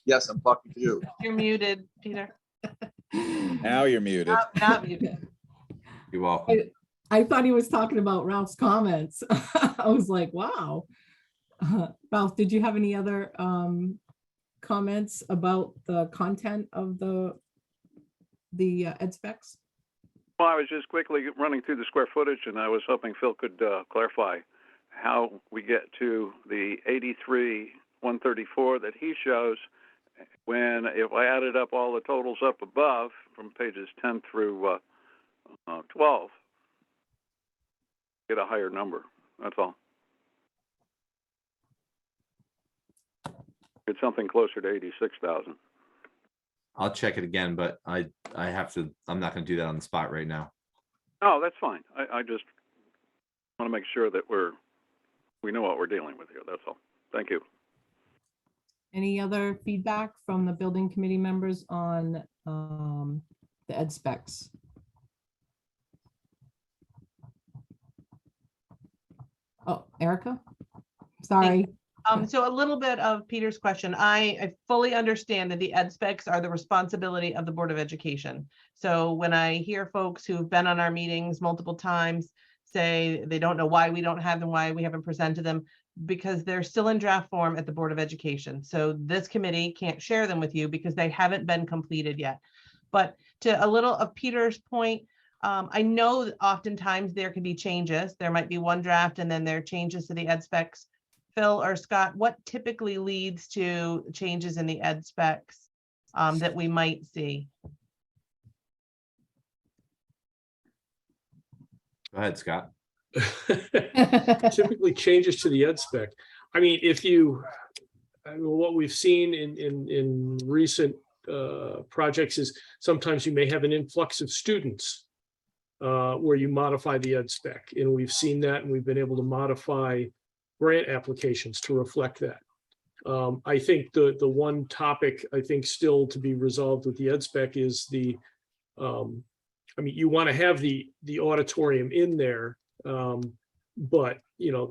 Yes, I'm talking to you. you're muted, Peter. Now you're muted. Not muted. You're welcome. I thought he was talking about Ralph's comments. I was like, wow. Ralph, did you have any other comments about the content of the ed specs? Well, I was just quickly running through the square footage, and I was hoping Phil could clarify how we get to the 83,134 that he shows when, if I added up all the totals up above from pages 10 through 12, get a higher number. That's all. It's something closer to 86,000. I'll check it again, but I have to, I'm not going to do that on the spot right now. Oh, that's fine. I just want to make sure that we know what we're dealing with here. That's all. Thank you. Any other feedback from the building committee members on the ed specs? Oh, Erica? Sorry. So a little bit of Peter's question. I fully understand that the ed specs are the responsibility of the Board of Education. So when I hear folks who've been on our meetings multiple times say they don't know why we don't have them, why we haven't presented them, because they're still in draft form at the Board of Education. So this committee can't share them with you because they haven't been completed yet. But to a little of Peter's point, I know that oftentimes there can be changes. There might be one draft and then there are changes to the ed specs. Phil or Scott, what typically leads to changes in the ed specs that we might see? Go ahead, Scott. Typically changes to the ed spec. I mean, what we've seen in recent projects is sometimes you may have an influx of students where you modify the ed spec. And we've seen that, and we've been able to modify grant applications to reflect that. I think the one topic I think still to be resolved with the ed spec is I mean, you want to have the auditorium in there, but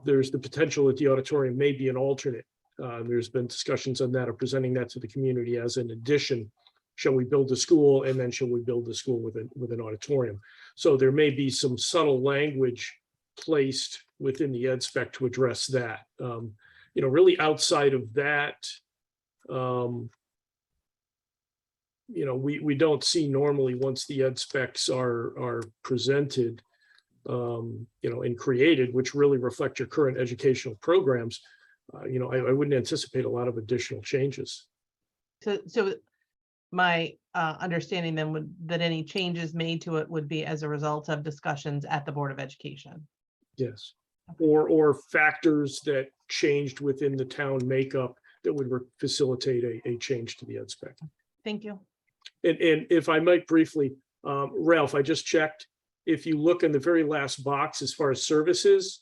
there's the potential that the auditorium may be an alternate. There's been discussions on that, of presenting that to the community as an addition shall we build a school, and then shall we build the school with an auditorium? So there may be some subtle language placed within the ed spec to address that. Really outside of that, we don't see normally once the ed specs are presented, and created, which really reflect your current educational programs. I wouldn't anticipate a lot of additional changes. So my understanding then would that any changes made to it would be as a result of discussions at the Board of Education. Yes. Or factors that changed within the town makeup that would facilitate a change to the ed spec. Thank you. And if I might briefly, Ralph, I just checked. If you look in the very last box, as far as services,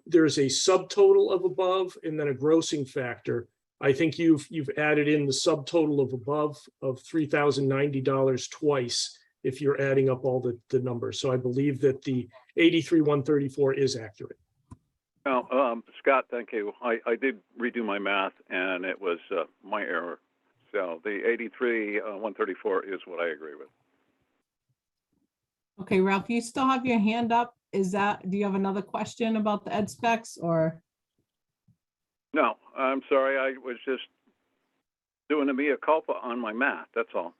there's a subtotal of above and then a grossing factor. I think you've added in the subtotal of above of $3,090 twice if you're adding up all the numbers. So I believe that the 83,134 is accurate. Now, Scott, thank you. I did redo my math, and it was my error. So the 83,134 is what I agree with. Okay, Ralph, you still have your hand up. Do you have another question about the ed specs or? No, I'm sorry. I was just doing a mea culpa on my math. That's all.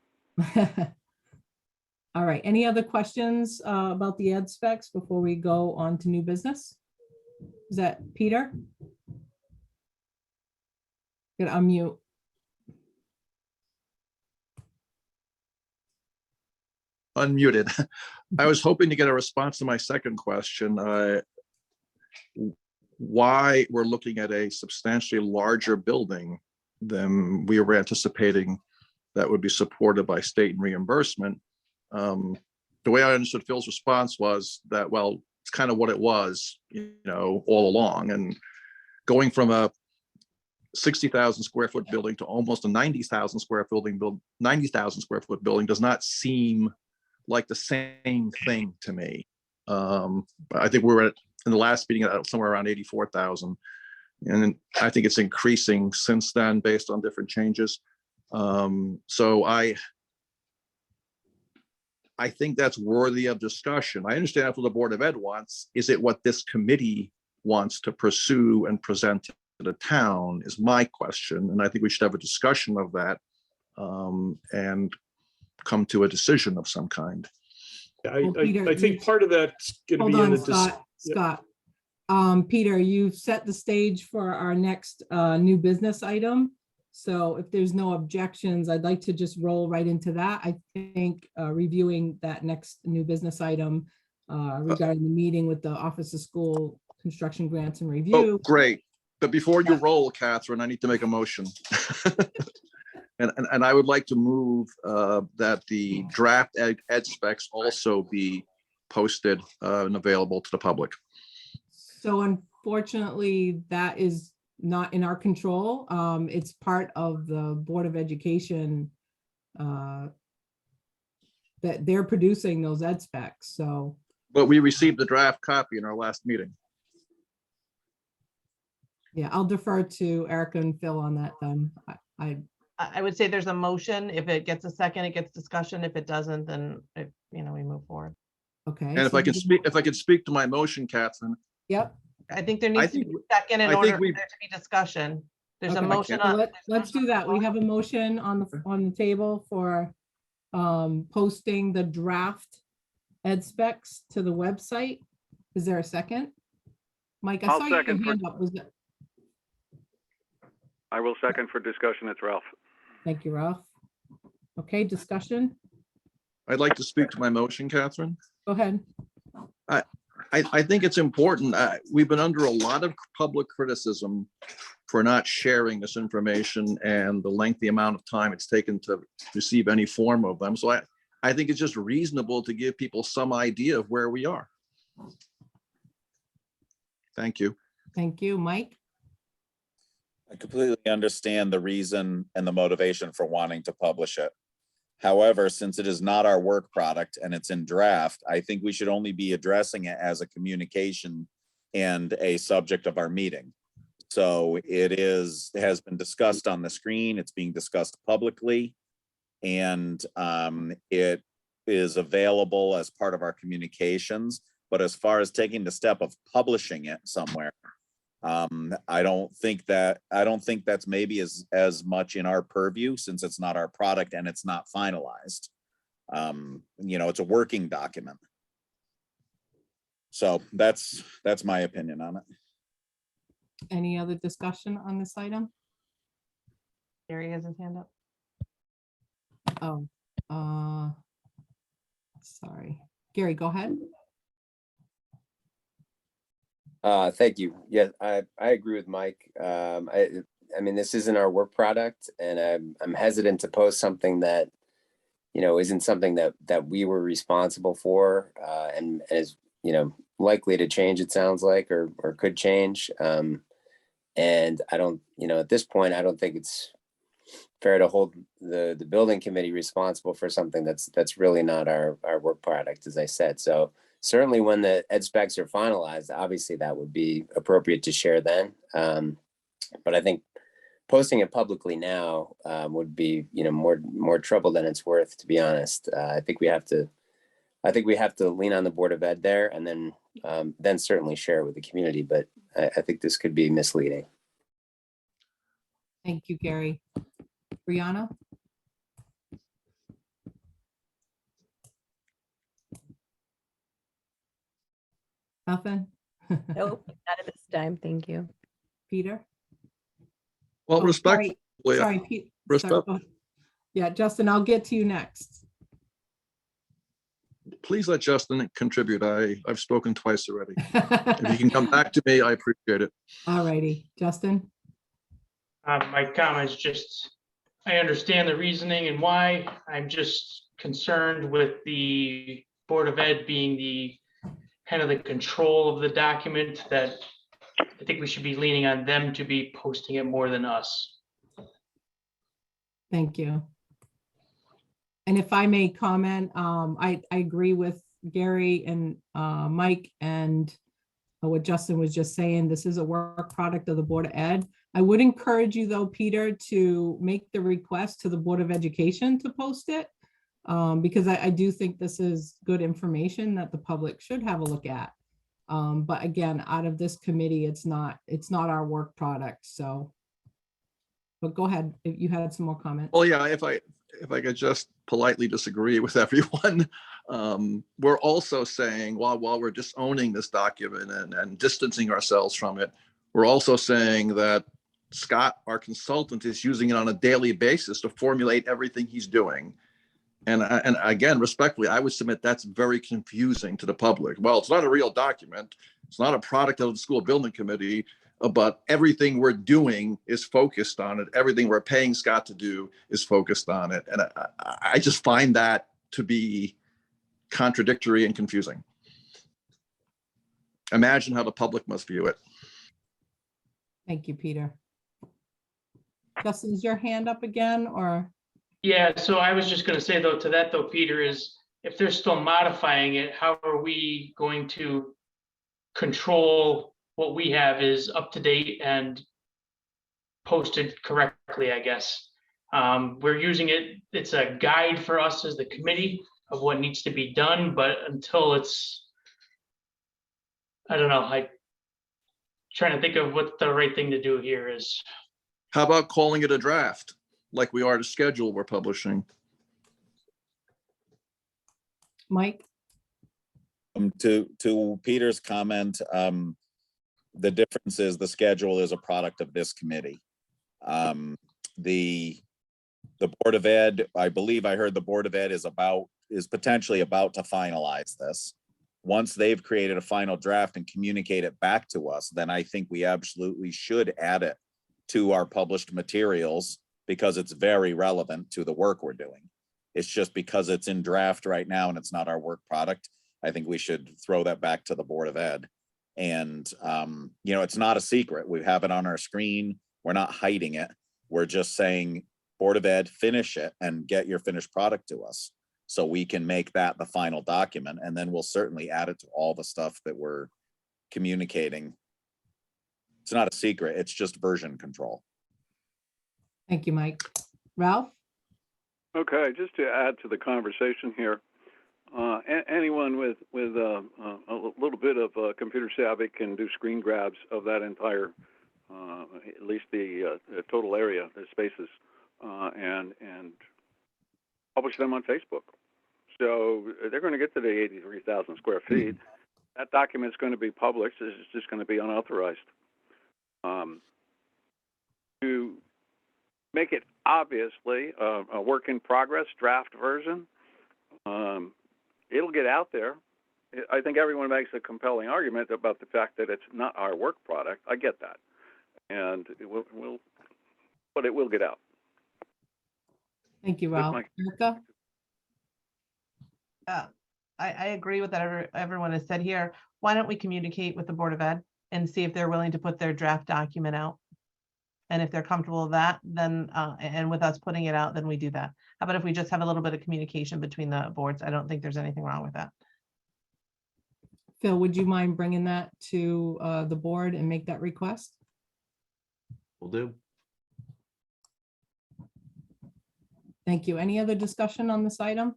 All right, any other questions about the ed specs before we go on to new business? Is that Peter? Good, unmute. Unmuted. I was hoping to get a response to my second question. Why we're looking at a substantially larger building than we were anticipating that would be supported by state and reimbursement. The way I understood Phil's response was that, well, it's kind of what it was, all along. And going from a 60,000 square foot building to almost a 90,000 square foot building does not seem like the same thing to me. I think we were in the last meeting at somewhere around 84,000. And I think it's increasing since then based on different changes. So I think that's worthy of discussion. I understand that's what the Board of Ed wants. Is it what this committee wants to pursue and present to the town is my question. And I think we should have a discussion of that and come to a decision of some kind. Well, Peter, I think part of that's going to hold be in on, the Scott. Peter, you've set the stage for our next new business item. So if there's no objections, I'd like to just roll right into that. I think reviewing that next new business item regarding the meeting with the Office of School Construction Grants and Review. Oh, great. But before you roll, Catherine, I need to make a motion. And I would like to move that the draft ed specs also be posted and available to the public. So unfortunately, that is not in our control. It's part of the Board of Education that they're producing those ed specs, so. But we received the draft copy in our last meeting. Yeah, I'll defer to Erica and Phil on that then. I would say there's a motion. If it gets a second, it gets discussion. If it doesn't, then we move forward. Okay. And if I can speak to my motion, Catherine. Yep. I think there needs to be a second in order for there to be discussion. There's a Okay. motion So on. let's do that. We have a motion on the table for posting the draft ed specs to the website. Is there a second? Mike, I I'll saw your second for- hand up. Was that? I will second for discussion. It's Ralph. Thank you, Ralph. Okay, discussion. I'd like to speak to my motion, Catherine. Go ahead. I think it's important. We've been under a lot of public criticism for not sharing this information and the lengthy amount of time it's taken to receive any form of them. So I think it's just reasonable to give people some idea of where we are. Thank you. Thank you, Mike. I completely understand the reason and the motivation for wanting to publish it. However, since it is not our work product and it's in draft, I think we should only be addressing it as a communication and a subject of our meeting. So it has been discussed on the screen, it's being discussed publicly, and it is available as part of our communications. But as far as taking the step of publishing it somewhere, I don't think that's maybe as much in our purview, since it's not our product and it's not finalized. It's a working document. So that's my opinion on it. Any other discussion on this item? Gary has his hand up. Oh, sorry. Gary, go ahead. Thank you. Yeah, I agree with Mike. I mean, this isn't our work product, and I'm hesitant to post something that, isn't something that we were responsible for, and is, likely to change, it sounds like, or could change. And I don't, at this point, I don't think it's fair to hold the building committee responsible for something that's really not our work product, as I said. So certainly when the ed specs are finalized, obviously that would be appropriate to share then. But I think posting it publicly now would be, more trouble than it's worth, to be honest. I think we have to lean on the Board of Ed there, and then certainly share it with the community. But I think this could be misleading. Thank you, Gary. Brianna? Nothing? Nope, not at this time. Thank you. Peter? Well, Oh, respectfully, Sorry, Pete. respect- Sorry, go ahead. Yeah, Justin, I'll get to you next. please let Justin contribute. I've spoken twice already. If you can come back to me, I appreciate it. All righty, Justin? My comments just, I understand the reasoning and why. I'm just concerned with the Board of Ed being the kind of the control of the document, that I think we should be leaning on them to be posting it more than us. Thank you. And if I may comment, I agree with Gary and Mike and what Justin was just saying. This is a work product of the Board of Ed. I would encourage you though, Peter, to make the request to the Board of Education to post it, because I do think this is good information that the public should have a look at. But again, out of this committee, it's not our work product, so. But go ahead, if you had some more comments. Well, yeah, if I could just politely disagree with everyone. We're also saying, while we're disowning this document and distancing ourselves from it, we're also saying that Scott, our consultant, is using it on a daily basis to formulate everything he's doing. And again, respectfully, I would submit that's very confusing to the public. Well, it's not a real document. It's not a product of the school building committee, but everything we're doing is focused on it. Everything we're paying Scott to do is focused on it. And I just find that to be contradictory and confusing. Imagine how the public must view it. Thank you, Peter. Justin, is your hand up again, or? Yeah, so I was just gonna say though, to that though, Peter, is if they're still modifying it, how are we going to control what we have is up to date and posted correctly, I guess? We're using it, it's a guide for us as the committee of what needs to be done, but until it's, I don't know, I trying to think of what the right thing to do here is. How about calling it a draft, like we are the schedule we're publishing? Mike? To Peter's comment, the difference is the schedule is a product of this committee. The Board of Ed, I believe I heard the Board of Ed is potentially about to finalize this. Once they've created a final draft and communicate it back to us, then I think we absolutely should add it to our published materials, because it's very relevant to the work we're doing. It's just because it's in draft right now and it's not our work product, I think we should throw that back to the Board of Ed. And, it's not a secret. We have it on our screen. We're not hiding it. We're just saying, Board of Ed, finish it and get your finished product to us, so we can make that the final document. And then we'll certainly add it to all the stuff that we're communicating. It's not a secret. It's just version control. Thank you, Mike. Ralph? Okay, just to add to the conversation here, anyone with a little bit of computer savvy can do screen grabs of that entire, at least the total area, the spaces, and publish them on Facebook. So they're going to get to the 83,000 square feet. That document's going to be published. It's just going to be unauthorized. To make it obviously a work in progress draft version, it'll get out there. I think everyone makes a compelling argument about the fact that it's not our work product. I get that, and but it will get out. Thank you, That's Ralph. my- Erica? I agree with that. Everyone has said here. Why don't we communicate with the Board of Ed and see if they're willing to put their draft document out? And if they're comfortable with that, then, and with us putting it out, then we do that. How about if we just have a little bit of communication between the boards? I don't think there's anything wrong with that. Phil, would you mind bringing that to the board and make that request? Will do. Thank you. Any other discussion on this item?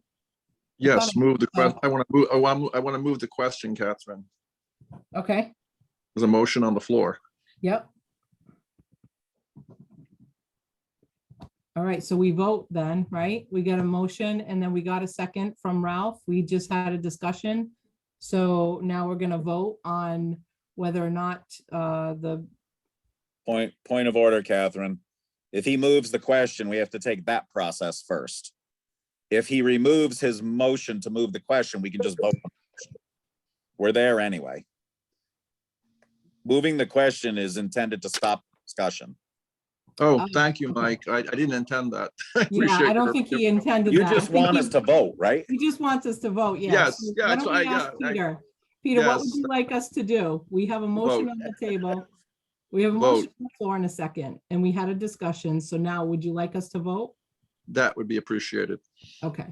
Yes, move the Oh. question. I want to move the question, Catherine. Okay, There's a motion on the floor. yep. All right, so we vote then, right? We got a motion and then we got a second from Ralph. We just had a discussion. So now we're gonna vote on whether or not the, Point of order, Catherine. If he moves the question, we have to take that process first. If he removes his motion to move the question, we can just vote. We're there anyway. Moving the question is intended to stop discussion. Oh, thank you, Mike. I didn't intend that. yeah, Appreciate I don't your- think he intended You that. I just think want he- us to vote, right? He just wants us to vote, yes. Yes, So yeah, why that's don't why we ask I- Peter? Peter, what would Yes. you like us to do? We have a motion Vote. on the table. We have a Vote. motion on the floor in a second, and we had a discussion. So now would you like us to vote? That would be appreciated. Okay.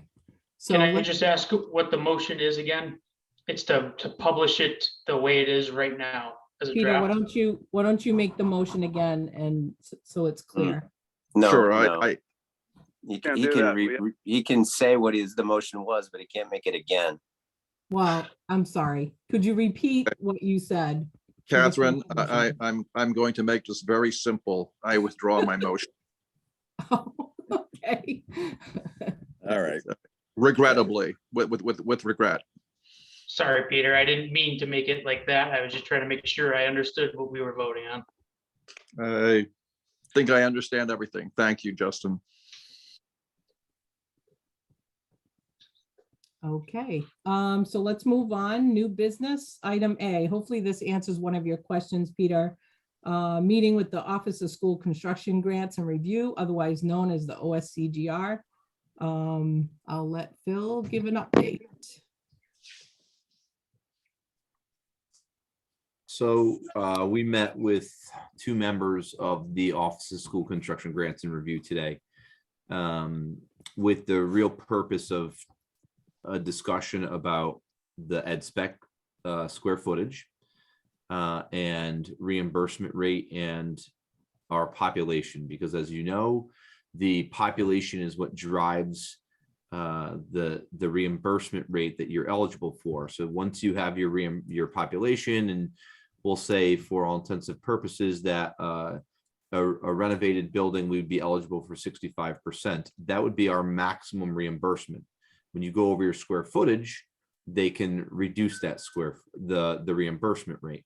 So Can I let's- just ask what the motion is again? It's to publish it the way it is right now as a Peter, why draft. don't you make the motion again and so it's clear? No, Sure, no. He Can't he do can that, will you? he can say what the motion was, but he can't make it again. Well, I'm sorry. Could you repeat what you said? For the Catherine, sake of the I'm going to make this very simple. I withdraw my motion. motion. Okay. All right. Regrettably, with regret. Sorry, Peter, I didn't mean to make it like that. I was just trying to make sure I understood what we were voting on. I think I understand everything. Thank you, Justin. Okay, so let's move on. New business, item A. Hopefully this answers one of your questions, Peter. Meeting with the Office of School Construction Grants and Review, otherwise known as the OSCGR. I'll let Phil give an update. So we met with two members of the Office of School Construction Grants and Review today with the real purpose of a discussion about the ed spec square footage and reimbursement rate and our population, because as you know, the population is what drives the reimbursement rate that you're eligible for. So once you have your population, and we'll say for all intensive purposes that a renovated building, we would be eligible for 65%. That would be our maximum reimbursement. When you go over your square footage, they can reduce that the reimbursement rate.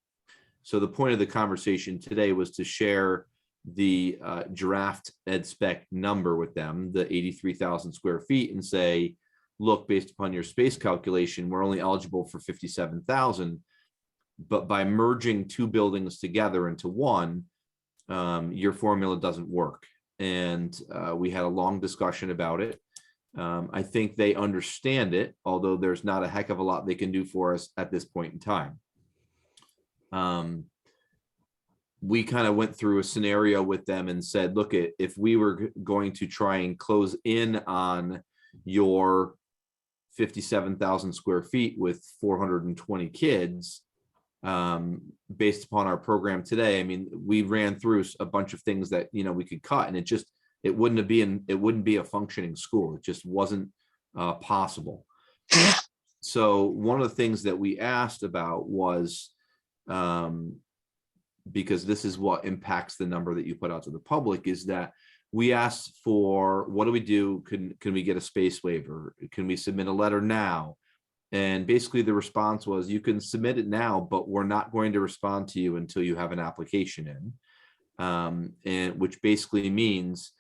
So the point of the conversation today was to share the draft ed spec number with them, the 83,000 square feet, and say, look, based upon your space calculation, we're only eligible for 57,000. But by merging two buildings together into one, your formula doesn't work. And we had a long discussion about it. I think they understand it, although there's not a heck of a lot they can do for us at this point in time. We kind of went through a scenario with them and said, look, if we were going to try and close in on your 57,000 square feet with 420 kids, based upon our program today, I mean, we ran through a bunch of things that, we could cut, and it just it wouldn't be a functioning school. It just wasn't possible. So one of the things that we asked about was, because this is what impacts the number that you put out to the public, is that we asked for, what do we do? Can we get a space waiver? Can we submit a letter now? And basically the response was, you can submit it now, but we're not going to respond to you until you have an application in. And which basically means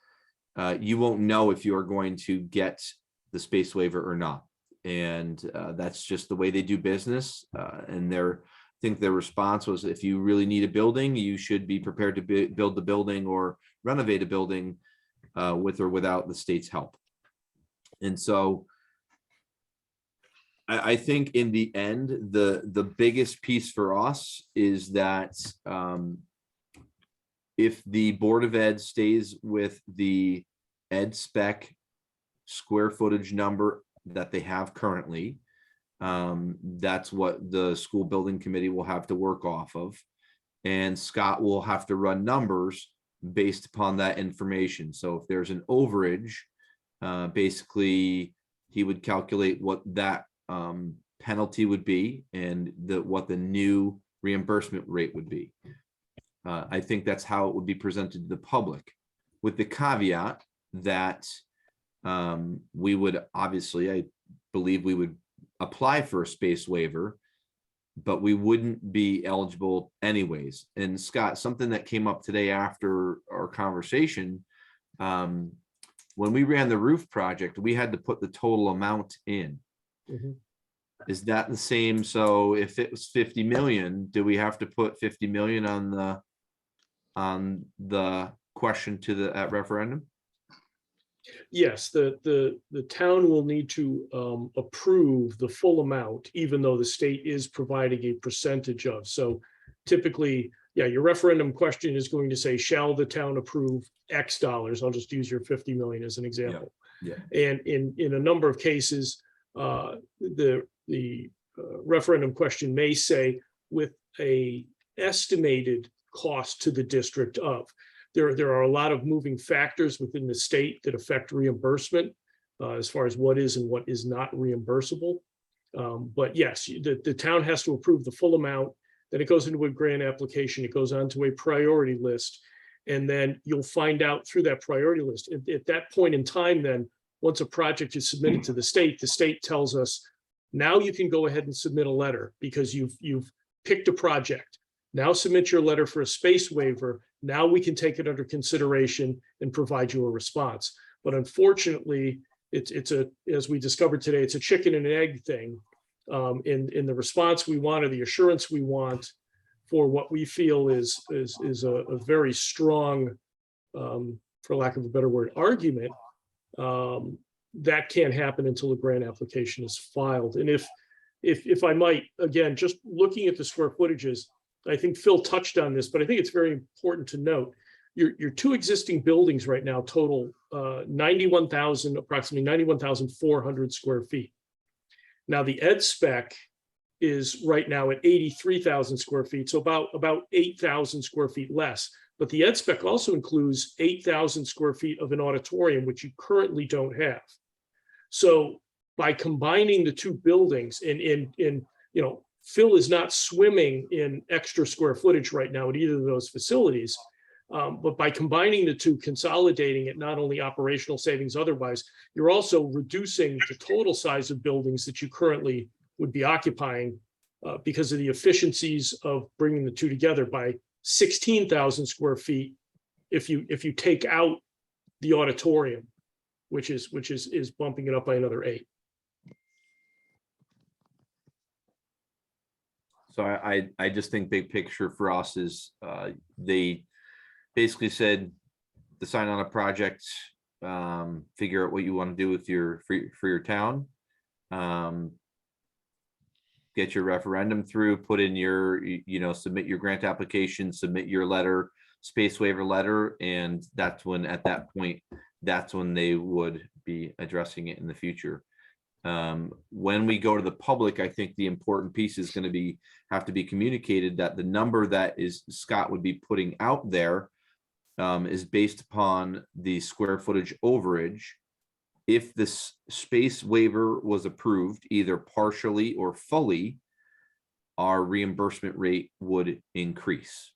you won't know if you're going to get the space waiver or not. And that's just the way they do business. And I think their response was, if you really need a building, you should be prepared to build the building or renovate a building with or without the state's help. And so I think in the end, the biggest piece for us is that if the Board of Ed stays with the ed spec square footage number that they have currently, that's what the school building committee will have to work off of. And Scott will have to run numbers based upon that information. So if there's an overage, basically he would calculate what that penalty would be and what the new reimbursement rate would be. I think that's how it would be presented to the public, with the caveat that we would obviously, I believe we would apply for a space waiver, but we wouldn't be eligible anyways. And Scott, something that came up today after our conversation, when we ran the roof project, we had to put the total amount in. Mhm. Is that the same? So if it was 50 million, do we have to put 50 million on the question at referendum? Yes, the town will need to approve the full amount, even though the state is providing a percentage of. So typically, yeah, your referendum question is going to say, shall the town approve X dollars? I'll just use your 50 million as an example. Yeah. And in a number of cases, the referendum question may say, with a estimated cost to the district of. There are a lot of moving factors within the state that affect reimbursement as far as what is and what is not reimbursable. But yes, the town has to approve the full amount. Then it goes into a grant application. It goes on to a priority list. And then you'll find out through that priority list. At that point in time, then, once a project is submitted to the state tells us, now you can go ahead and submit a letter because you've picked a project. Now submit your letter for a space waiver. Now we can take it under consideration and provide you a response. But unfortunately, as we discovered today, it's a chicken and an egg thing. In the response we want, or the assurance we want for what we feel is a very strong, for lack of a better word, argument, that can't happen until the grant application is filed. And if I might, again, just looking at the square footages, I think Phil touched on this, but I think it's very important to note your two existing buildings right now total approximately 91,400 square feet. Now the ed spec is right now at 83,000 square feet, so about 8,000 square feet less. But the ed spec also includes 8,000 square feet of an auditorium, which you currently don't have. So by combining the two buildings, and Phil is not swimming in extra square footage right now at either of those facilities. But by combining the two, consolidating it, not only operational savings otherwise, you're also reducing the total size of buildings that you currently would be occupying because of the efficiencies of bringing the two together by 16,000 square feet if you take out the auditorium, which is bumping it up by another 8. So I just think big picture for us is they basically said to sign on a project, figure out what you want to do with for your town, get your referendum through, put in your, submit your grant application, submit your letter, space waiver letter, and that's when, at that point, that's when they would be addressing it in the future. When we go to the public, I think the important piece is going to have to be communicated that the number that Scott would be putting out there is based upon the square footage overage. If this space waiver was approved, either partially or fully, our reimbursement rate would increase.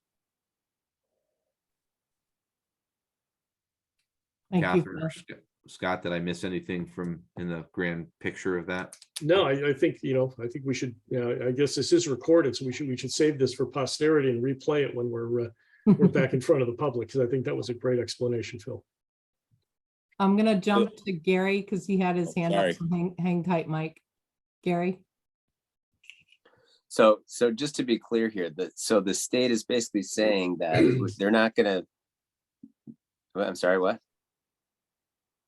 Thank you. Catherine or Scott, did I miss anything from in the grand picture of that? No, I think, I think we should, I guess this is recorded, so we should save this for posterity and replay it when we're back in front of the public, because I think that was a great explanation, Phil. I'm gonna jump to Gary because he had his hand up. Sorry. So hang tight, Mike. Gary? So just to be clear here, so the state is basically saying that they're not gonna, I'm sorry, what?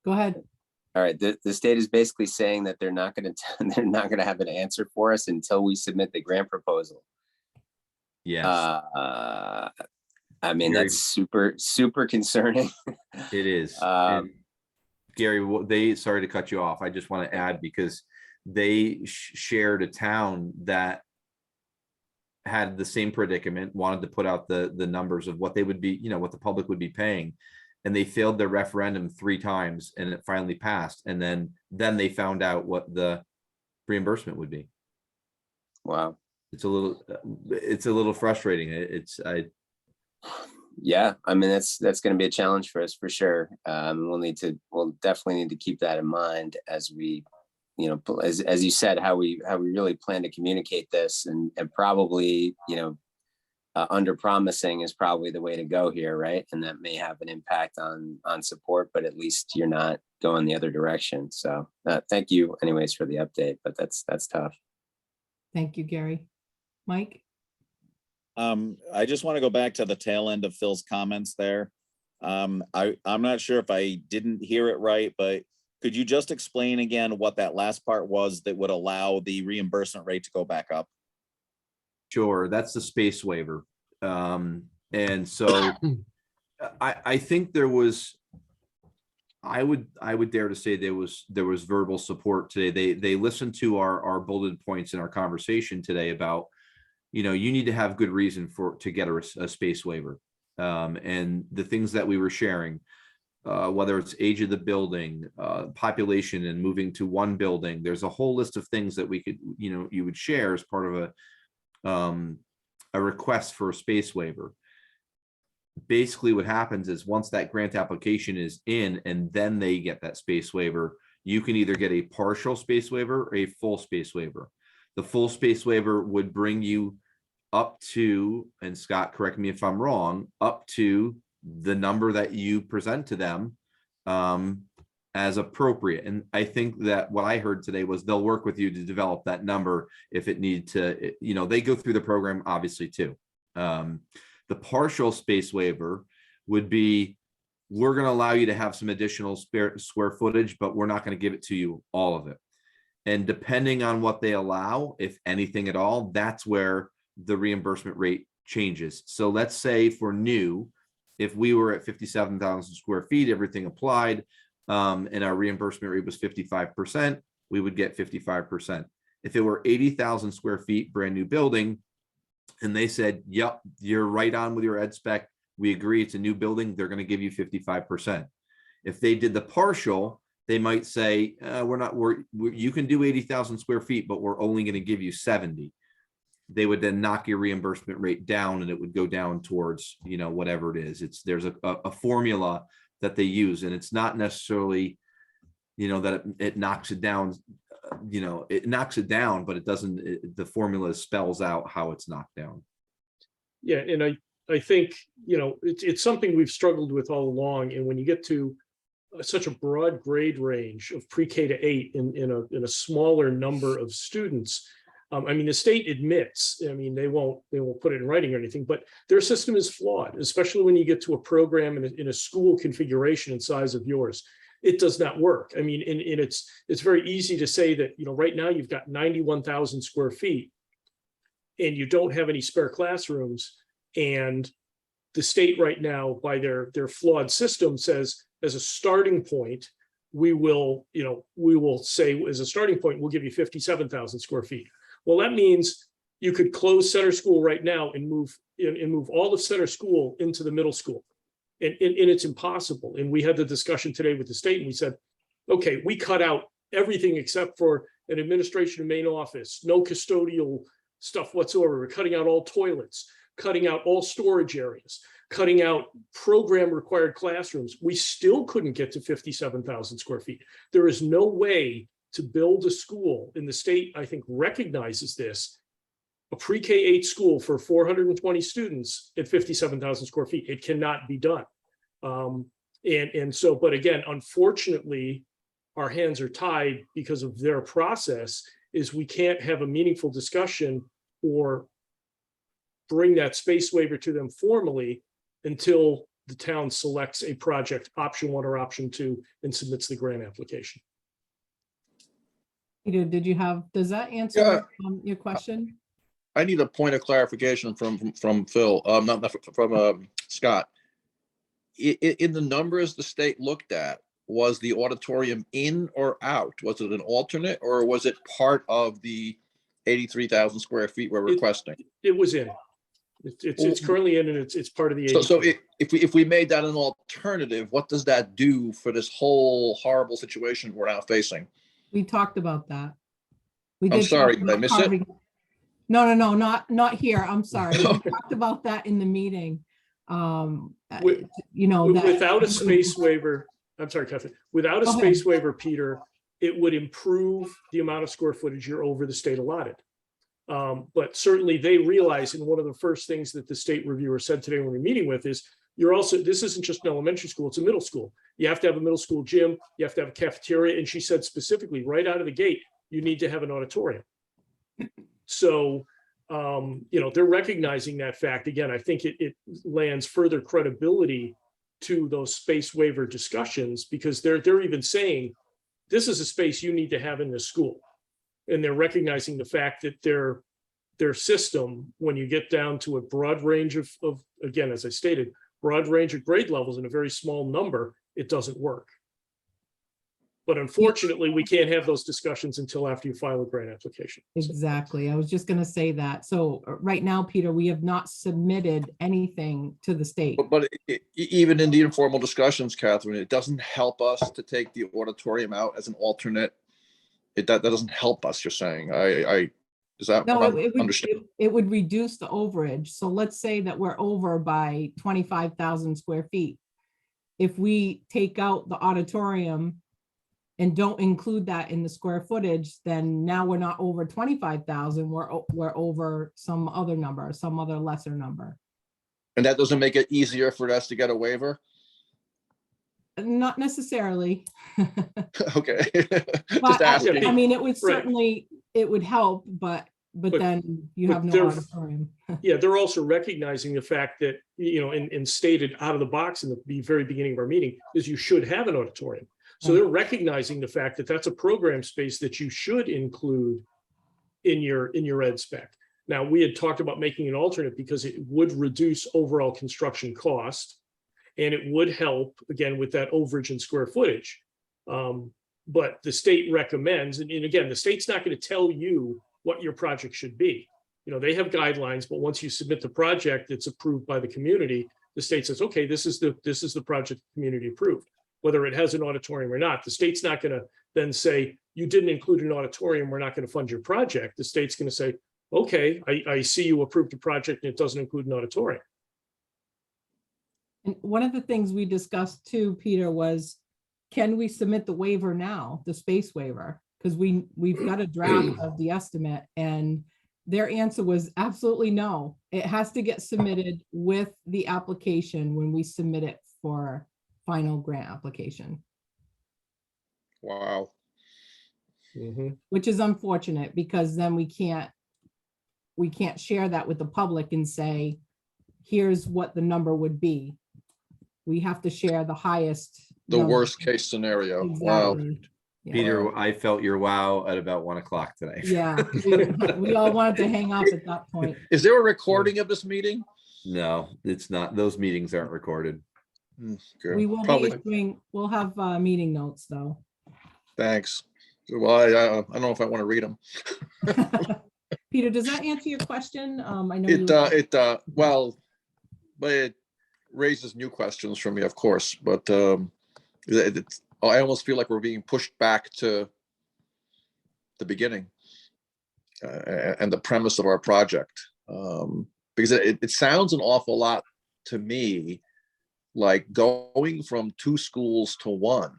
Go ahead. All right, the state is basically saying that they're not gonna have an answer for us until we submit the grant proposal. Yes, I mean, Gary, that's super concerning. it is. And Gary, sorry to cut you off. I just want to add, because they shared a town that had the same predicament, wanted to put out the numbers of what they would be, what the public would be paying. And they failed their referendum 3 times and it finally passed. And then they found out what the reimbursement would be. Wow. It's a little frustrating. Yeah, I mean, that's going to be a challenge for us for sure. We'll definitely need to keep that in mind as we, as you said, how we really plan to communicate this, and probably, under promising is probably the way to go here, right? And that may have an impact on support, but at least you're not going the other direction. So thank you anyways for the update, but that's tough. Thank you, Gary. Mike? I just want to go back to the tail end of Phil's comments there. I'm not sure if I didn't hear it right, but could you just explain again what that last part was that would allow the reimbursement rate to go back up? Sure, that's the space waiver. And so I think there was, I would dare to say there was verbal support today. They listened to our bullet points in our conversation today about, you need to have good reason to get a space waiver. And the things that we were sharing, whether it's age of the building, population and moving to one building, there's a whole list of things that we could, you would share as part of a request for a space waiver. Basically what happens is once that grant application is in and then they get that space waiver, you can either get a partial space waiver or a full space waiver. The full space waiver would bring you up to, and Scott, correct me if I'm wrong, up to the number that you present to them as appropriate. And I think that what I heard today was they'll work with you to develop that number if it need to, they go through the program obviously too. The partial space waiver would be, we're going to allow you to have some additional square footage, but we're not going to give it to you, all of it. And depending on what they allow, if anything at all, that's where the reimbursement rate changes. So let's say for new, if we were at 57,000 square feet, everything applied, and our reimbursement rate was 55%, we would get 55%. If it were 80,000 square feet, brand new building, and they said, yep, you're right on with your ed spec, we agree it's a new building, they're going to give you 55%. If they did the partial, they might say, you can do 80,000 square feet, but we're only going to give you 70. They would then knock your reimbursement rate down and it would go down towards, whatever it is. There's a formula that they use, and it's not necessarily, that it knocks it down, it knocks it down, but it doesn't, the formula spells out how it's knocked down. Yeah, and I think, it's something we've struggled with all along. And when you get to such a broad grade range of pre-K to 8 in a smaller number of students, I mean, the state admits, they won't put it in writing or anything, but their system is flawed, especially when you get to a program in a school configuration and size of yours. It does not work. I mean, and it's very easy to say that, right now you've got 91,000 square feet and you don't have any spare classrooms. And the state right now, by their flawed system, says as a starting point, we will say as a starting point, we'll give you 57,000 square feet. Well, that means you could close Center School right now and move all of Center School into the middle school. And it's impossible. And we had the discussion today with the state and we said, okay, we cut out everything except for an administration and main office, no custodial stuff whatsoever. We're cutting out all toilets, cutting out all storage areas, cutting out program required classrooms. We still couldn't get to 57,000 square feet. There is no way to build a school, and the state, I think, recognizes this, a pre-K-8 school for 420 students at 57,000 square feet. It cannot be done. And so, but again, unfortunately, our hands are tied because of their process, is we can't have a meaningful discussion or bring that space waiver to them formally until the town selects a project, option 1 or option 2, and submits the grant application. Peter, does that answer your question? I need a point of clarification from Phil, not from Scott. In the numbers the state looked at, was the auditorium in or out? Was it an alternate, or was it part of the 83,000 square feet we're requesting? It was in. It's currently in, and it's part of the. So if we made that an alternative, what does that do for this whole horrible situation we're now facing? We talked about that. I'm sorry, did I miss it? No, not here. I'm sorry. We talked about that in the meeting. Without a space waiver, I'm sorry, Catherine, without a space waiver, Peter, it would improve the amount of square footage you're over the state allotted. But certainly they realize, and one of the first things that the state reviewer said today when we were meeting with is, this isn't just an elementary school, it's a middle school. You have to have a middle school gym, you have to have a cafeteria, and she said specifically right out of the gate, you need to have an auditorium. So, they're recognizing that fact. Again, I think it lands further credibility to those space waiver discussions, because they're even saying, this is a space you need to have in this school. And they're recognizing the fact that their system, when you get down to a broad range of, again, as I stated, broad range of grade levels in a very small number, it doesn't work. But unfortunately, we can't have those discussions until after you file a grant application. Exactly. I was just going to say that. So right now, Peter, we have not submitted anything to the state. But even in the informal discussions, Catherine, it doesn't help us to take the auditorium out as an alternate. That doesn't help us, you're saying. Is that No, what I'm it understanding? would reduce the overage. So let's say that we're over by 25,000 square feet. If we take out the auditorium and don't include that in the square footage, then now we're not over 25,000, we're over some other number, some other lesser number. And that doesn't make it easier for us to get a waiver? Not necessarily. Okay. Just But asking. I mean, it would certainly, it would help, but then you have no auditorium. Yeah, they're also recognizing the fact that, and stated out of the box in the very beginning of our meeting, is you should have an auditorium. So they're recognizing the fact that that's a program space that you should include in your ed spec. Now, we had talked about making an alternate because it would reduce overall construction cost, and it would help, again, with that overage in square footage. But the state recommends, and again, the state's not going to tell you what your project should be. They have guidelines, but once you submit the project that's approved by the community, the state says, okay, this is the project the community approved. Whether it has an auditorium or not, the state's not going to then say, you didn't include an auditorium, we're not going to fund your project. The state's going to say, okay, I see you approved a project and it doesn't include an auditorium. And one of the things we discussed too, Peter, was, can we submit the waiver now, the space waiver? Because we've got a draft of the estimate, and their answer was absolutely no. It has to get submitted with the application when we submit it for final grant application. Wow. Which is unfortunate, because then we can't share that with the public and say, here's what the number would be. We have to share the highest. The worst case scenario. Exactly. Wow. Yeah. Peter, I felt your wow at about 1 o'clock today. Yeah, we all wanted to hang up at that point. Is there a recording of this meeting? No, it's not. Those meetings aren't recorded. Okay. We will be issuing, we'll have meeting notes though. Thanks. Well, I don't know if I want to read them. Peter, does that answer your question? I know Well, but raises new questions for me, of course, but I almost feel like we're being pushed back to the beginning and the premise of our project. Because it sounds an awful lot to me like going from 2 schools to 1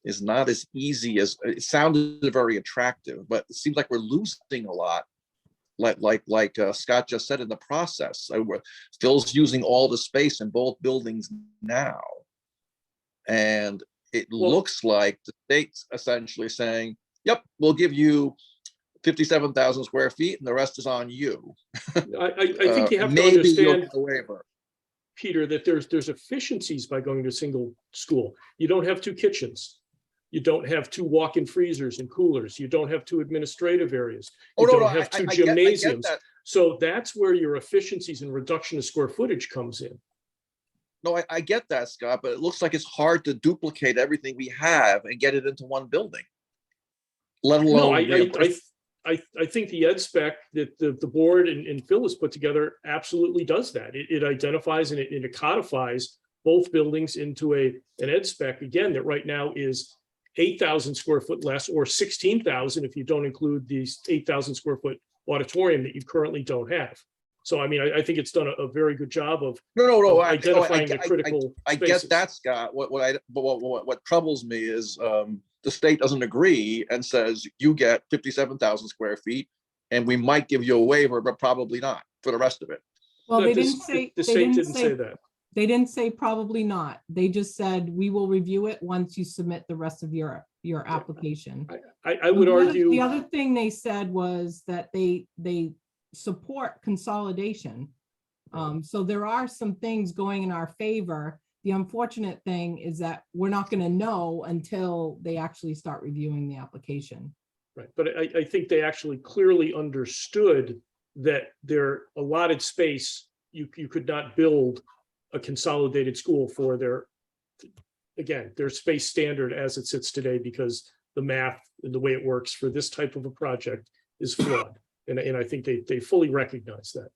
is not as easy as it sounded. Very attractive, but it seems like we're losing a lot. Like Scott just said in the process, Phil's using all the space in both buildings now, and it looks like the state's essentially saying, "Yep, we'll give you 57,000 square feet, and the rest is on you." I think you have to Maybe you'll understand, get a waiver. Peter, that there's efficiencies by going to a single school. You don't have 2 kitchens. You don't have 2 walk-in freezers and coolers. You don't have 2 administrative areas. You don't have 2 gymnasiums. So that's where your efficiencies and reduction of square footage comes in. No, I get that, Scott, but it looks like it's hard to duplicate everything we have and get it into one building. Let alone. I think the ed spec that the board and Phil has put together absolutely does that. It identifies and it codifies both buildings into an ed spec, again, that right now is 8,000 square foot less, or 16,000 if you don't include these 8,000 square foot auditorium that you currently don't have. So, I mean, I think it's done a very good job of identifying the critical I spaces. get that, Scott. What troubles me is the state doesn't agree and says you get 57,000 square feet, and we might give you a waiver, but probably not for the rest of it. Well, No, they the didn't say. the they state didn't didn't say that. They didn't say probably not. They just said, we will review it once you submit the rest of your application. I would argue. The other thing they said was that they support consolidation. So there are some things going in our favor. The unfortunate thing is that we're not going to know until they actually start reviewing the application. Right, but I think they actually clearly understood that their allotted space, you could not build a consolidated school for their space standard as it sits today, because the math and the way it works for this type of a project is flawed. And I think they fully recognize that.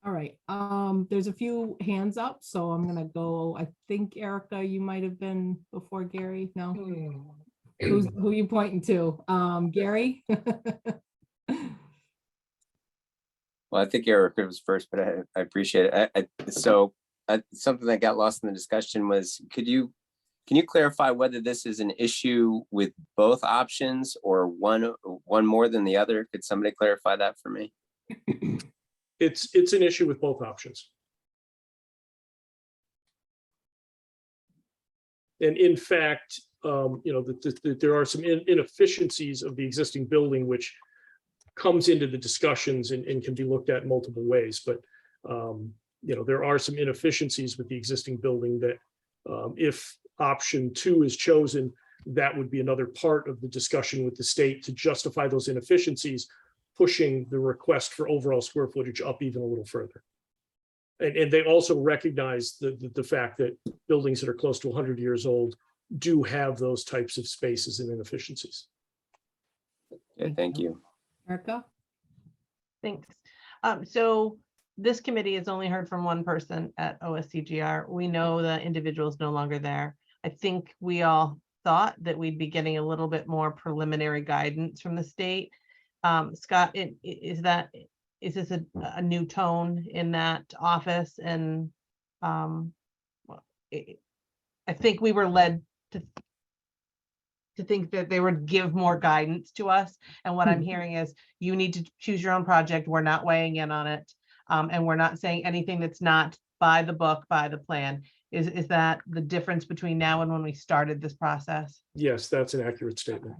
All right, there's a few hands up, so I'm gonna go. I think Erica, you might have been before Gary. No, who are you pointing to? Gary? Well, I think Erica was first, but I appreciate it. Something that got lost in the discussion was, can you clarify whether this is an issue with both options or one more than the other? Could somebody clarify that for me? It's an issue with both options. And in fact, there are some inefficiencies of the existing building, which comes into the discussions and can be looked at multiple ways. But there are some inefficiencies with the existing building that if option 2 is chosen, that would be another part of the discussion with the state to justify those inefficiencies, pushing the request for overall square footage up even a little further. And they also recognize the fact that buildings that are close to 100 years old do have those types of spaces and inefficiencies. Okay, thank you. Erica? Thanks. So this committee has only heard from one person at OSCGR. We know the individual is no longer there. I think we all thought that we'd be getting a little bit more preliminary guidance from the state. Scott, is this a new tone in that office? And I think we were led to think that they would give more guidance to us. And what I'm hearing is you need to choose your own project. We're not weighing in on it. And we're not saying anything that's not by the book, by the plan. Is that the difference between now and when we started this process? Yes, that's an accurate statement.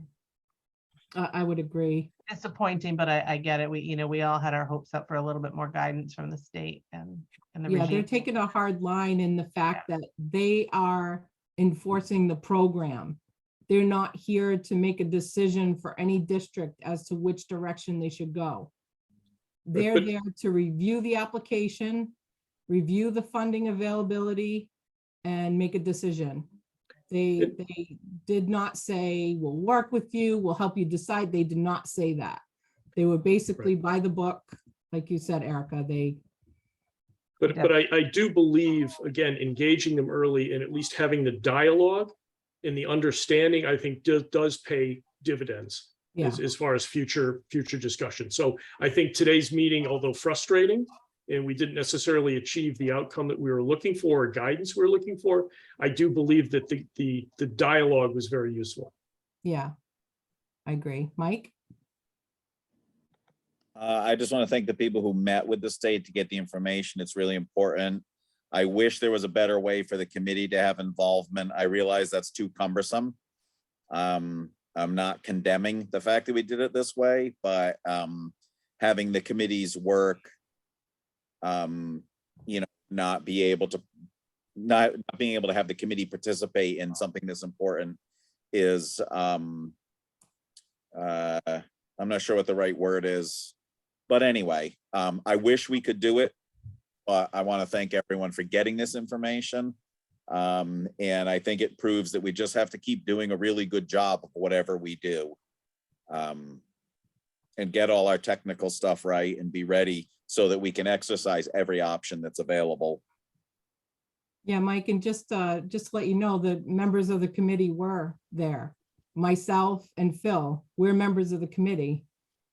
I would agree. Disappointing, but I get it. We all had our hopes up for a little bit more guidance from the state and the Yeah, they're regime. taking a hard line in the fact that they are enforcing the program. They're not here to make a decision for any district as to which direction they should go. They're there to review the application, review the funding availability, and make a decision. They did not say, we'll work with you, we'll help you decide. They did not say that. They were basically by the book, like you said, Erica. They But I do believe, again, engaging them early and at least having the dialogue and the understanding, I think does pay dividends Yeah, as far as future discussion. So I think today's meeting, although frustrating, and we didn't necessarily achieve the outcome that we were looking for, or guidance we were looking for, I do believe that the dialogue was very useful. yeah, I agree. Mike? I just want to thank the people who met with the state to get the information. It's really important. I wish there was a better way for the committee to have involvement. I realize that's too cumbersome. I'm not condemning the fact that we did it this way, but having the committee's work, not being able to have the committee participate in something this important is, I'm not sure what the right word is. But anyway, I wish we could do it, but I want to thank everyone for getting this information. And I think it proves that we just have to keep doing a really good job of whatever we do. And get all our technical stuff right and be ready so that we can exercise every option that's available. Yeah, Mike, and just to let you know, the members of the committee were there. Myself and Phil, we're members of the committee.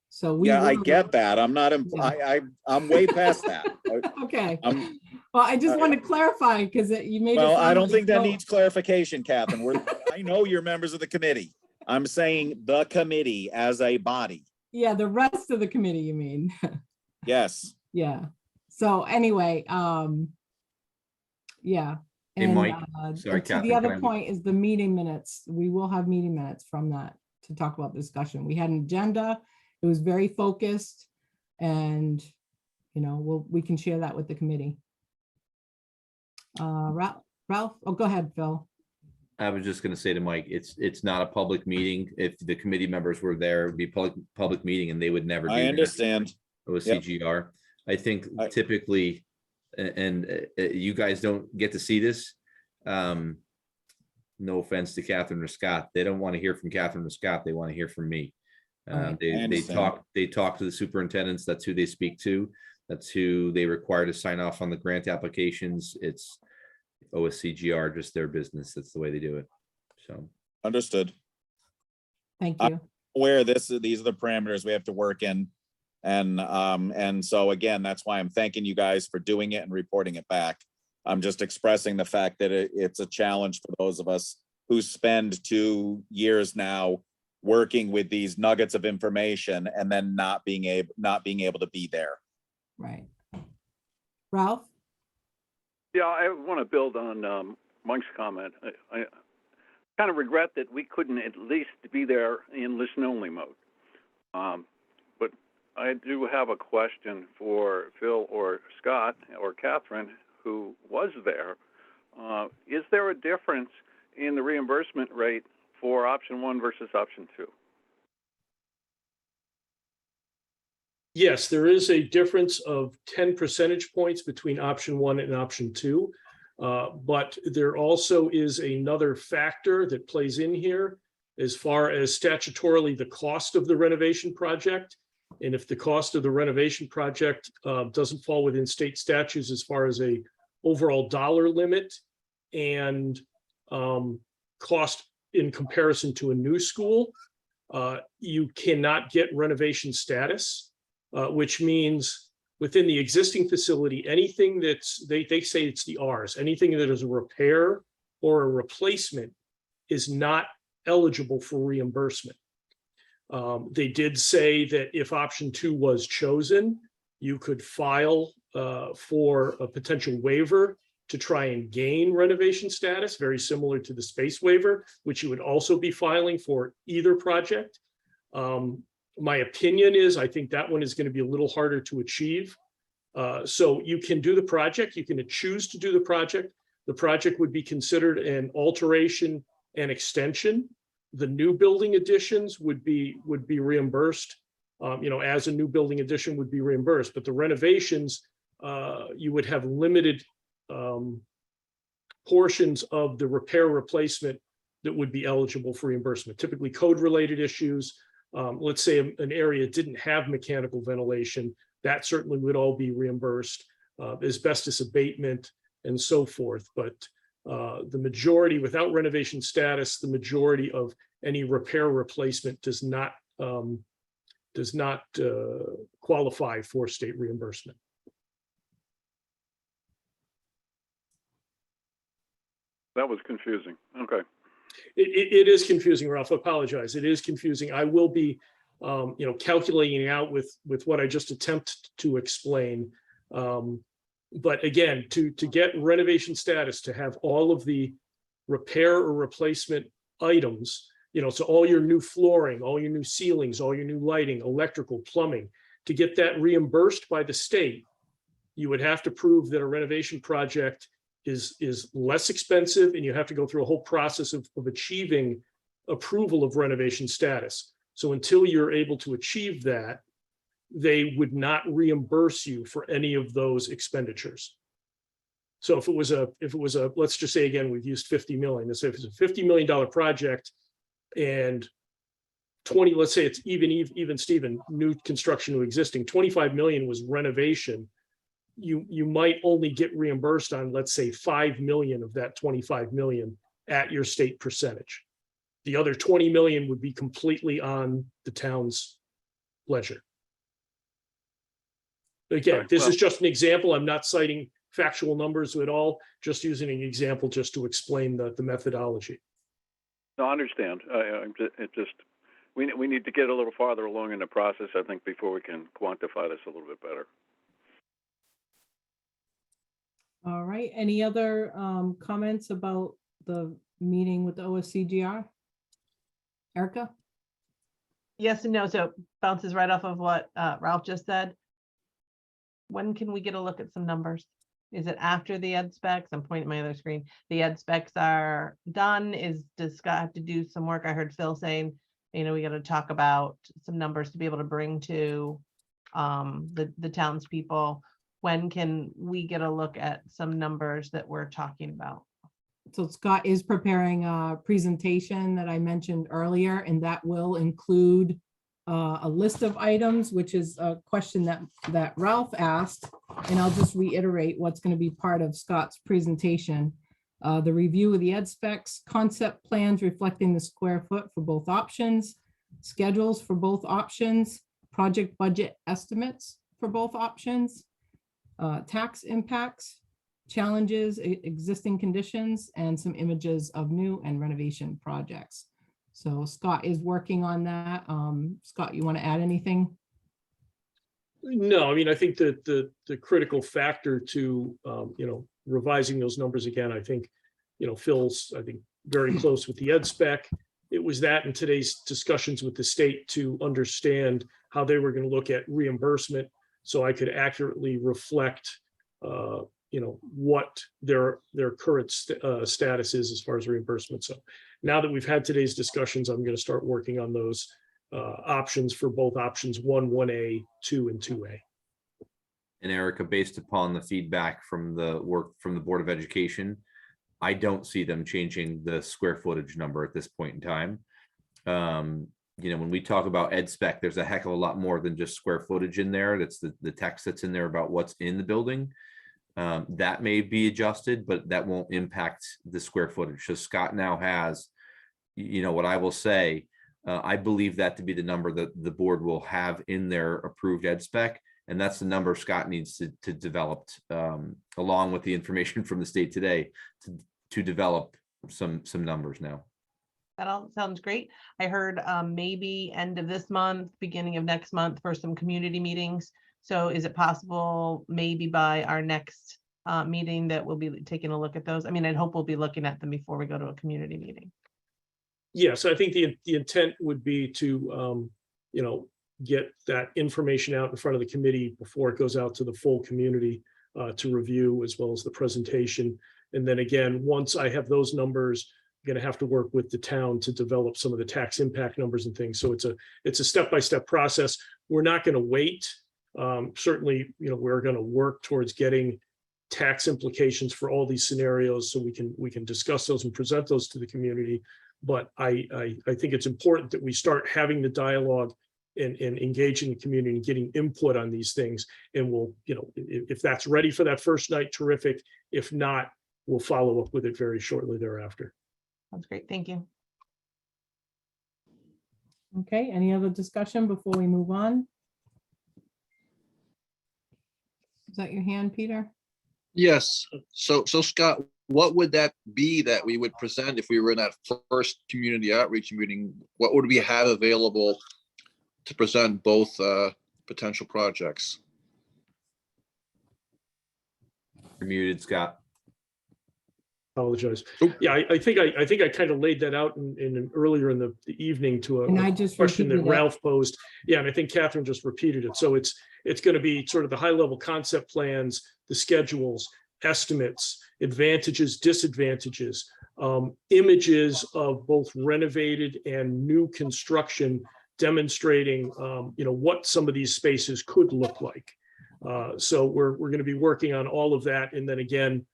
So we Yeah, I were- get that. I'm not, I'm way past that. Okay. Well, I just want to clarify because you made it. Well, I sound don't like think that no- needs clarification, Catherine. I know you're members of the committee. I'm saying the committee as a body. Yeah, the rest of the committee, you mean? Yes. Yeah. So anyway, yeah. Hey, And, Mike, and sorry, to Catherine, the other can I- point is the meeting minutes. We will have meeting minutes from that to talk about discussion. We had an agenda. It was very focused, and we can share that with the committee. Ralph, oh, go ahead, Phil. I was just gonna say to Mike, it's not a public meeting. If the committee members were there, it'd be public meeting and they would never do I that. understand. With Yep. CGR. I think typically, and you guys don't get to see this. No offense to Catherine or Scott, they don't want to hear from Catherine or Scott. They want to hear from me. Right. They understand. talk to the superintendents. That's who they speak to. That's who they require to sign off on the grant applications. It's OSCGR, just their business. That's the way they do it. So Understood. Thank you. Where these are the parameters we have to work in. And so again, that's why I'm thanking you guys for doing it and reporting it back. I'm just expressing the fact that it's a challenge for those of us who spend 2 years now working with these nuggets of information and then not being able to be there. Right. Ralph? Yeah, I want to build on Mike's comment. I kind of regret that we couldn't at least be there in listen-only mode. But I do have a question for Phil or Scott or Catherine, who was there. Is there a difference in the reimbursement rate for option 1 versus option 2? Yes, there is a difference of 10 percentage points between option 1 and option 2. But there also is another factor that plays in here as far as statutorily the cost of the renovation project. And if the cost of the renovation project doesn't fall within state statutes as far as a overall dollar limit and cost in comparison to a new school, you cannot get renovation status, which means within the existing facility, anything that's, they say it's the Rs, anything that is a repair or a replacement is not eligible for reimbursement. They did say that if option 2 was chosen, you could file for a potential waiver to try and gain renovation status, very similar to the space waiver, which you would also be filing for either project. My opinion is I think that one is going to be a little harder to achieve. So you can do the project, you can choose to do the project. The project would be considered an alteration and extension. The new building additions would be reimbursed, as a new building addition would be reimbursed, but the renovations, you would have limited portions of the repair replacement that would be eligible for reimbursement, typically code related issues. Let's say an area didn't have mechanical ventilation, that certainly would all be reimbursed. asbestos abatement, and so forth. But the majority, without renovation status, the majority of any repair replacement does not qualify for state reimbursement. That was confusing. Okay. It is confusing, Ralph. I apologize. It is confusing. I will be, calculating it out with what I just attempted to explain. But again, to get renovation status, to have all of the repair or replacement items, so all your new flooring, all your new ceilings, all your new lighting, electrical, plumbing, to get that reimbursed by the state, you would have to prove that a renovation project is less expensive, and you have to go through a whole process of achieving approval of renovation status. So until you're able to achieve that, they would not reimburse you for any of those expenditures. So if it was a, let's just say again, we've used 50 million. Let's say if it's a $50 million project and 20, let's say it's even Stephen, new construction to existing, 25 million was renovation. You might only get reimbursed on, let's say, 5 million of that 25 million at your state percentage. The other 20 million would be completely on the town's ledger. Again, this is just an example. I'm not citing factual numbers at all, just using an example just to explain the methodology. No, I understand. We need to get a little farther along in the process, I think, before we can quantify this a little bit better. All right, any other comments about the meeting with the OSCGR? Erica? Yes and no. So bounces right off of what Ralph just said. When can we get a look at some numbers? Is it after the ed specs? I'm pointing at my other screen. The ed specs are done. Does Scott have to do some work? I heard Phil saying, we got to talk about some numbers to be able to bring to the townspeople. When can we get a look at some numbers that we're talking about? So Scott is preparing a presentation that I mentioned earlier, and that will include a list of items, which is a question that Ralph asked. And I'll just reiterate what's going to be part of Scott's presentation. The review of the ed specs, concept plans reflecting the square foot for both options, schedules for both options, project budget estimates for both options, tax impacts, challenges, existing conditions, and some images of new and renovation projects. So Scott is working on that. Scott, you want to add anything? No, I mean, I think that the critical factor to, revising those numbers again, I think, Phil's, I think, very close with the ed spec. It was that in today's discussions with the state to understand how they were going to look at reimbursement, so I could accurately reflect, what their current status is as far as reimbursement. So now that we've had today's discussions, I'm going to start working on those options for both options 1, 1A, 2, and 2A. And Erica, based upon the feedback from the work from the Board of Education, I don't see them changing the square footage number at this point in time. When we talk about ed spec, there's a heck of a lot more than just square footage in there. That's the text that's in there about what's in the building. That may be adjusted, but that won't impact the square footage. So Scott now has, what I will say, I believe that to be the number that the board will have in their approved ed spec. And that's the number Scott needs to develop along with the information from the state today to develop some numbers now. That all sounds great. I heard maybe end of this month, beginning of next month for some community meetings. So is it possible maybe by our next meeting that we'll be taking a look at those? I mean, I'd hope we'll be looking at them before we go to a community meeting. Yes, I think the intent would be to, get that information out in front of the committee before it goes out to the full community to review, as well as the presentation. And then again, once I have those numbers, I'm going to have to work with the town to develop some of the tax impact numbers and things. So it's a step-by-step process. We're not going to wait. Certainly, we're going to work towards getting tax implications for all these scenarios so we can discuss those and present those to the community. But I think it's important that we start having the dialogue and engaging the community and getting input on these things. And we'll, if that's ready for that first night, terrific. If not, we'll follow up with it very shortly thereafter. That's great. Thank you. Okay, any other discussion before we move on? Is that your hand, Peter? Yes. So Scott, what would that be that we would present if we were in that first community outreach meeting? What would we have available to present both potential projects? You're muted, Scott. Apologize. Oh. Yeah, I think I kind of laid that out earlier in the evening to And I a just question that repeated it. Ralph posed. Yeah, and I think Catherine just repeated it. So it's going to be sort of the high level concept plans, the schedules, estimates, advantages, disadvantages, images of both renovated and new construction demonstrating what some of these spaces could look like. So we're going to be working on all of that. And then again,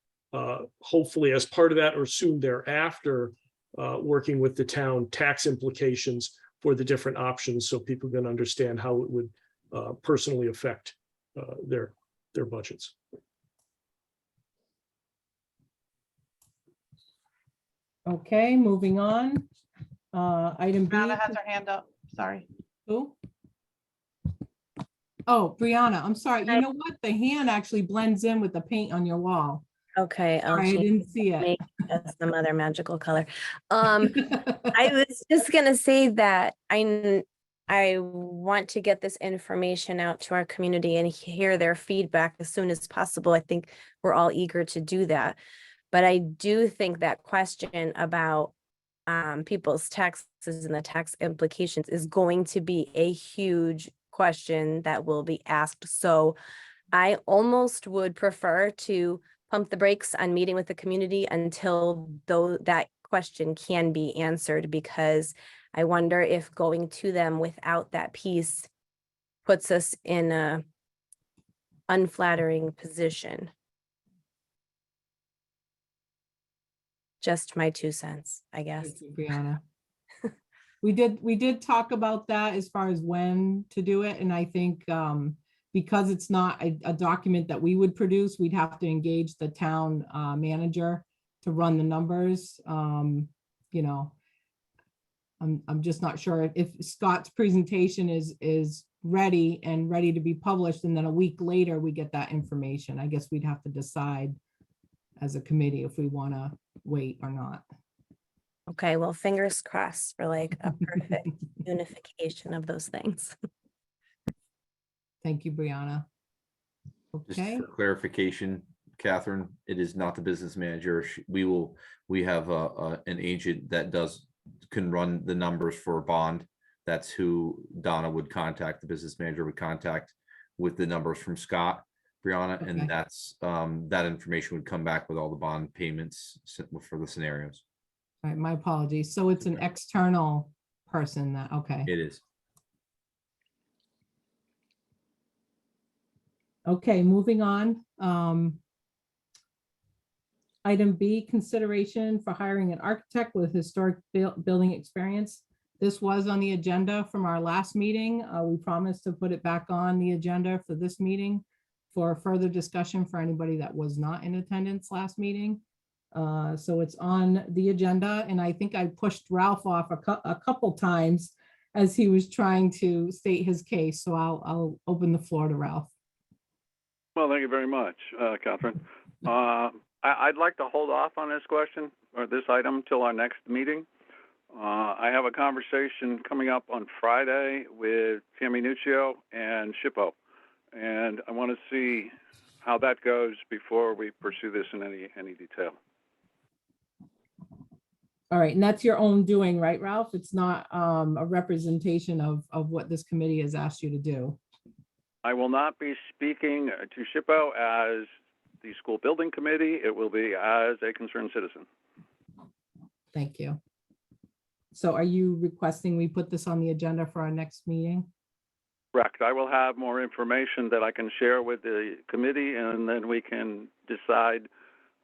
hopefully as part of that or soon thereafter, working with the town tax implications for the different options so people can understand how it would personally affect their budgets. Okay, moving on. Item B. Brianna has her hand up. Sorry. Who? Oh, Brianna, I'm sorry. You know what? The hand actually blends in with the paint on your wall. Okay, I'll Sorry, I change didn't see it. make it some other magical color. I was just gonna say that I want to get this information out to our community and hear their feedback as soon as possible. I think we're all eager to do that. But I do think that question about people's taxes and the tax implications is going to be a huge question that will be asked. So I almost would prefer to pump the brakes on meeting with the community until that question can be answered, because I wonder if going to them without that piece puts us in a unflattering position. Just my 2 cents, I guess. Thank you, Brianna. We did talk about that as far as when to do it. And I think because it's not a document that we would produce, we'd have to engage the town manager to run the numbers. I'm just not sure if Scott's presentation is ready to be published, and then a week later we get that information. I guess we'd have to decide as a committee if we want to wait or not. Okay, well, fingers crossed for like a perfect unification of those things. Thank you, Brianna. Just Okay, for clarification, Catherine, it is not the business manager. We have an agent that can run the numbers for a bond. That's who Donna would contact, the business manager would contact with the numbers from Scott, Brianna, Okay. and that's that information would come back with all the bond payments for the scenarios. all right, my apologies. So it's an external person that, okay. It is. Okay, moving on. Item B, consideration for hiring an architect with historic building experience. This was on the agenda from our last meeting. We promised to put it back on the agenda for this meeting for further discussion for anybody that was not in attendance last meeting. So it's on the agenda, and I think I pushed Ralph off a couple times as he was trying to state his case. So I'll open the floor to Ralph. Well, thank you very much, Catherine. I'd like to hold off on this question or this item till our next meeting. I have a conversation coming up on Friday with Tammy Nuccio and Shippo, and I want to see how that goes before we pursue this in any detail. All right, and that's your own doing, right, Ralph? It's not a representation of what this committee has asked you to do. I will not be speaking to Shippo as the school building committee. It will be as a concerned citizen. Thank you. So are you requesting we put this on the agenda for our next meeting? Correct. I will have more information that I can share with the committee, and then we can decide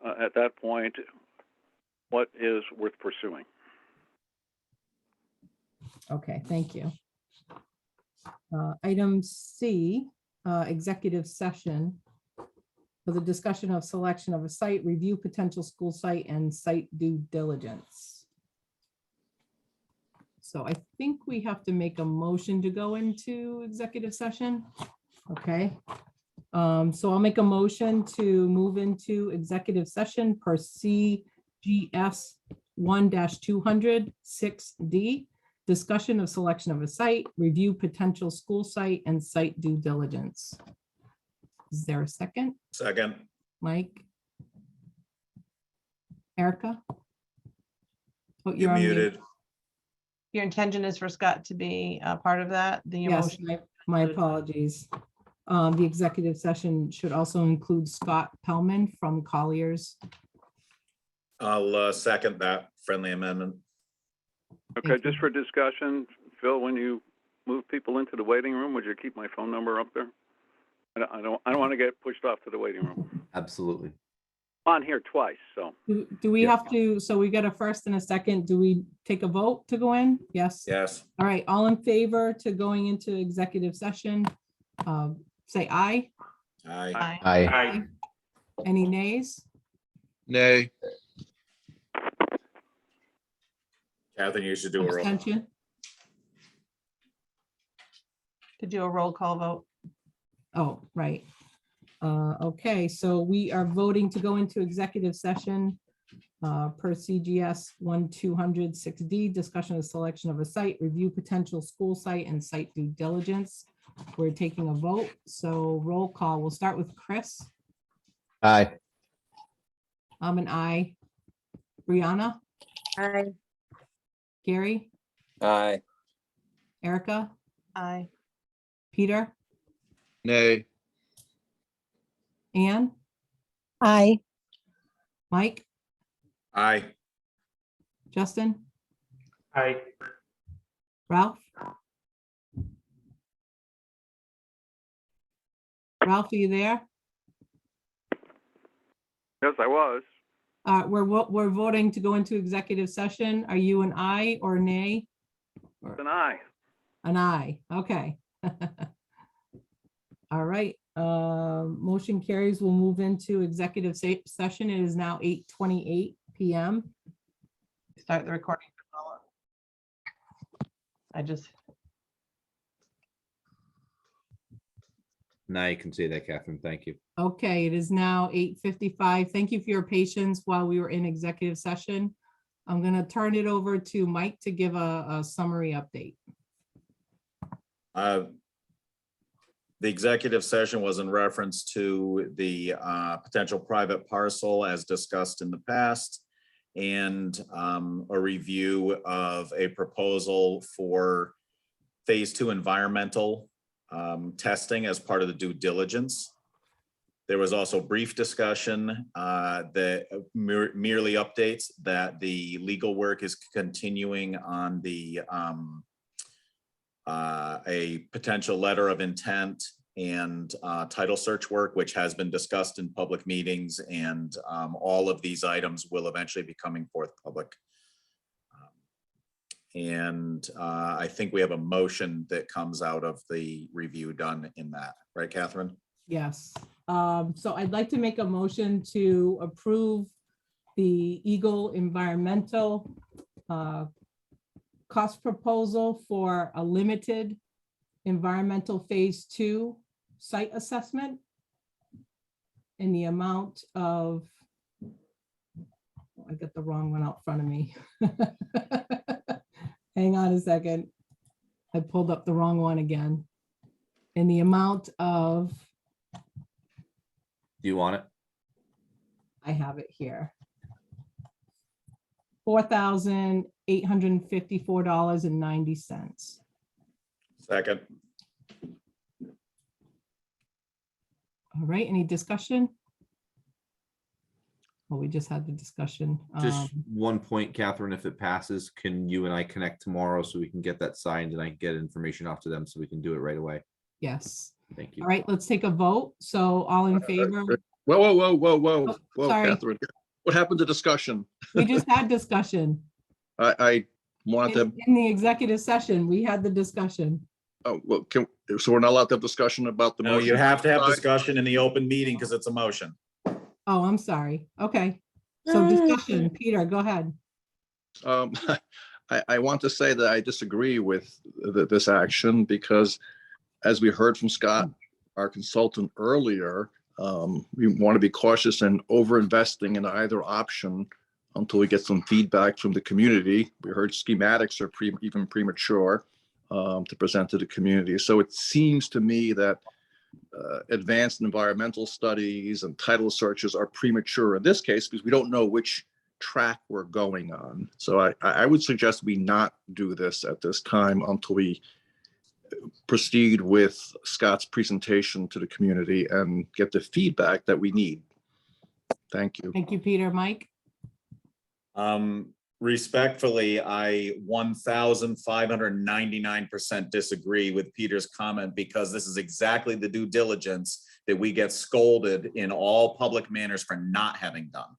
at that point what is worth pursuing. Okay, thank you. Item C, executive session for the discussion of selection of a site, review potential school site, and site due diligence. So I think we have to make a motion to go into executive session. Okay. So I'll make a motion to move into executive session per CGS 1-200 6D. Discussion of selection of a site, review potential school site, and site due diligence. Is there a second? Second. Mike? Erica? Oh, You're on mute. muted. Your intention is for Scott to be a part of that, the Yes, emotion. my apologies. The executive session should also include Scott Pellman from Colliers. I'll second that friendly amendment. Okay, Thank just you. for discussion, Phil, when you move people into the waiting room, would you keep my phone number up there? I don't want to get pushed off to the waiting room. Absolutely. On here twice, so. Do we Yeah. have to, so we got a first and a second, do we take a vote to go in? Yes? Yes. All right, all in favor to going into executive session, say aye. Aye. Aye. Aye. Any nays? Nay. Catherine, you should do a roll. Abstention? To do a roll call vote. Oh, right. Okay, so we are voting to go into executive session per CGS 1-200 6D, discussion of selection of a site, review potential school site, and site due diligence. We're taking a vote, so roll call. We'll start with Chris. Aye. I'm an aye. Brianna, Aye. Gary, Aye. Erica, Aye. Peter, Nay. Ann, Aye. Mike, Aye. Justin, Aye. Ralph? Ralph, are you there? Yes, I was. We're voting to go into executive session. Are you an aye or nay? It's an aye. An aye, okay. All right, motion carries. We'll move into executive session. It is now 8:28 PM. Start the recording. I just, Now you can say that, Catherine. Thank you. Okay, it is now 8:55. Thank you for your patience while we were in executive session. I'm gonna turn it over to Mike to give a summary update. The executive session was in reference to the potential private parcel as discussed in the past, and a review of a proposal for phase 2 environmental testing as part of the due diligence. There was also brief discussion that merely updates that the legal work is continuing on the a potential letter of intent and title search work, which has been discussed in public meetings, and all of these items will eventually be coming forth public. And I think we have a motion that comes out of the review done in that, right, Catherine? Yes, so I'd like to make a motion to approve the Eagle Environmental cost proposal for a limited environmental phase 2 site assessment in the amount of, I got the wrong one out front of me. Hang on a second. I pulled up the wrong one again. In the amount of, Do you want it? I have it here. $4,854.90. Second. All right, any discussion? Well, we just had the discussion. Just one point, Catherine, if it passes, can you and I connect tomorrow so we can get that signed and I can get information off to them so we can do it right away? Yes. Thank you. All right, let's take a vote. So all in favor? Whoa, sorry. Catherine. What happened to discussion? We just had discussion. I want them, In the executive session, we had the discussion. Oh, well, so we're not allowed to have discussion about the No, motion? you have to have Side? discussion in the open meeting because it's a motion. Oh, I'm sorry. Okay. So discussion, Peter, go ahead. Um, I want to say that I disagree with this action because as we heard from Scott, our consultant earlier, we want to be cautious and over-investing in either option until we get some feedback from the community. We heard schematics are even premature to present to the community. So it seems to me that advanced environmental studies and title searches are premature in this case because we don't know which track we're going on. So I would suggest we not do this at this time until we proceed with Scott's presentation to the community and get the feedback that we need. Thank you. Thank you, Peter. Mike? Respectfully, I 1,599% disagree with Peter's comment because this is exactly the due diligence that we get scolded in all public manners for not having done.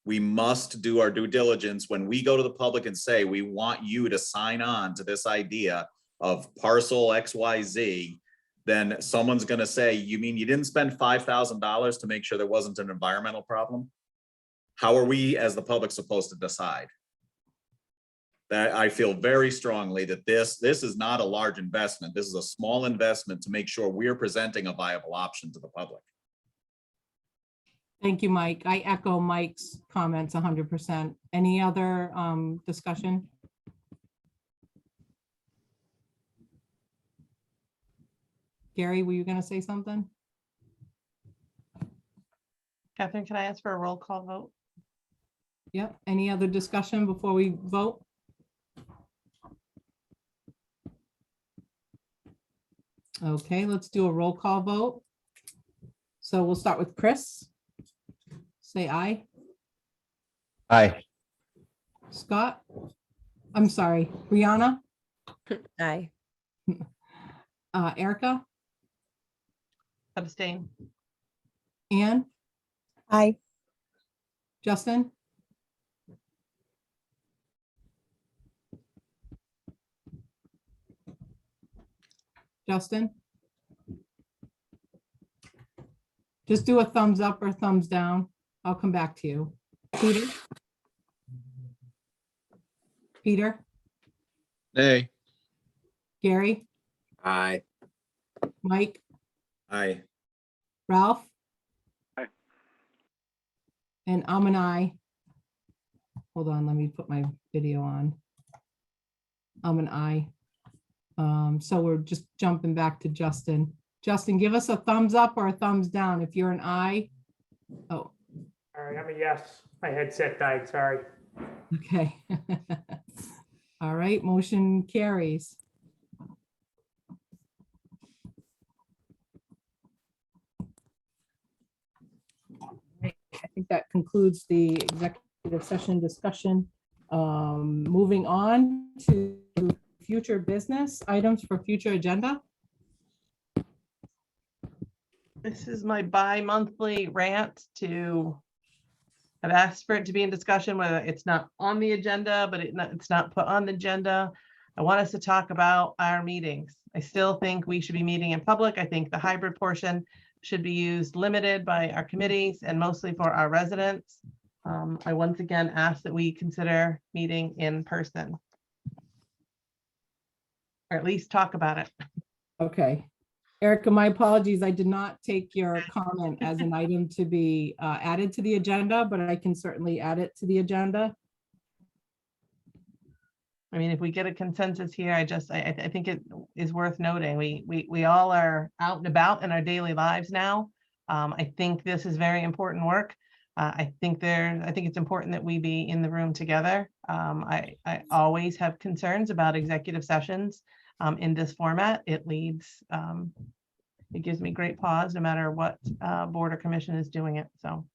We must do our due diligence when we go to the public and say, we want you to sign on to this idea of parcel XYZ, then someone's going to say, you mean you didn't spend $5,000 to make sure there wasn't an environmental problem? How are we as the public supposed to decide? That I feel very strongly that this is not a large investment. This is a small investment to make sure we're presenting a viable option to the public. Thank you, Mike. I echo Mike's comments 100%. Any other discussion? Gary, were you going to say something? Catherine, can I ask for a roll call vote? Yep. Any other discussion before we vote? Okay, let's do a roll call vote. So we'll start with Chris. Say aye. Aye. Scott? I'm sorry, Brianna? Aye. Erica? Abstain. Ann? Aye. Justin? Justin? Just do a thumbs up or thumbs down. I'll come back to you. Peter? Peter? Nay. Gary? Aye. Mike? Aye. Ralph? Aye. And I'm an aye. Hold on, let me put my video on. I'm an aye. So we're just jumping back to Justin. Justin, give us a thumbs up or a thumbs down if you're an aye. Oh, All right, I'm a yes. My headset died, sorry. okay. All right, motion carries. I think that concludes the executive session discussion. Moving on to future business items for future agenda. This is my bi-monthly rant to, I've asked for it to be in discussion, whether it's not on the agenda, but it's not put on the agenda. I want us to talk about our meetings. I still think we should be meeting in public. I think the hybrid portion should be used limited by our committees and mostly for our residents. I once again ask that we consider meeting in person. Or at least talk about it. Okay. Erica, my apologies. I did not take your comment as an item to be added to the agenda, but I can certainly add it to the agenda. I mean, if we get a consensus here, I think it is worth noting. We all are out and about in our daily lives now. I think this is very important work. I think it's important that we be in the room together. I always have concerns about executive sessions in this format. It leads, it gives me great pause no matter what board or commission is doing it, so.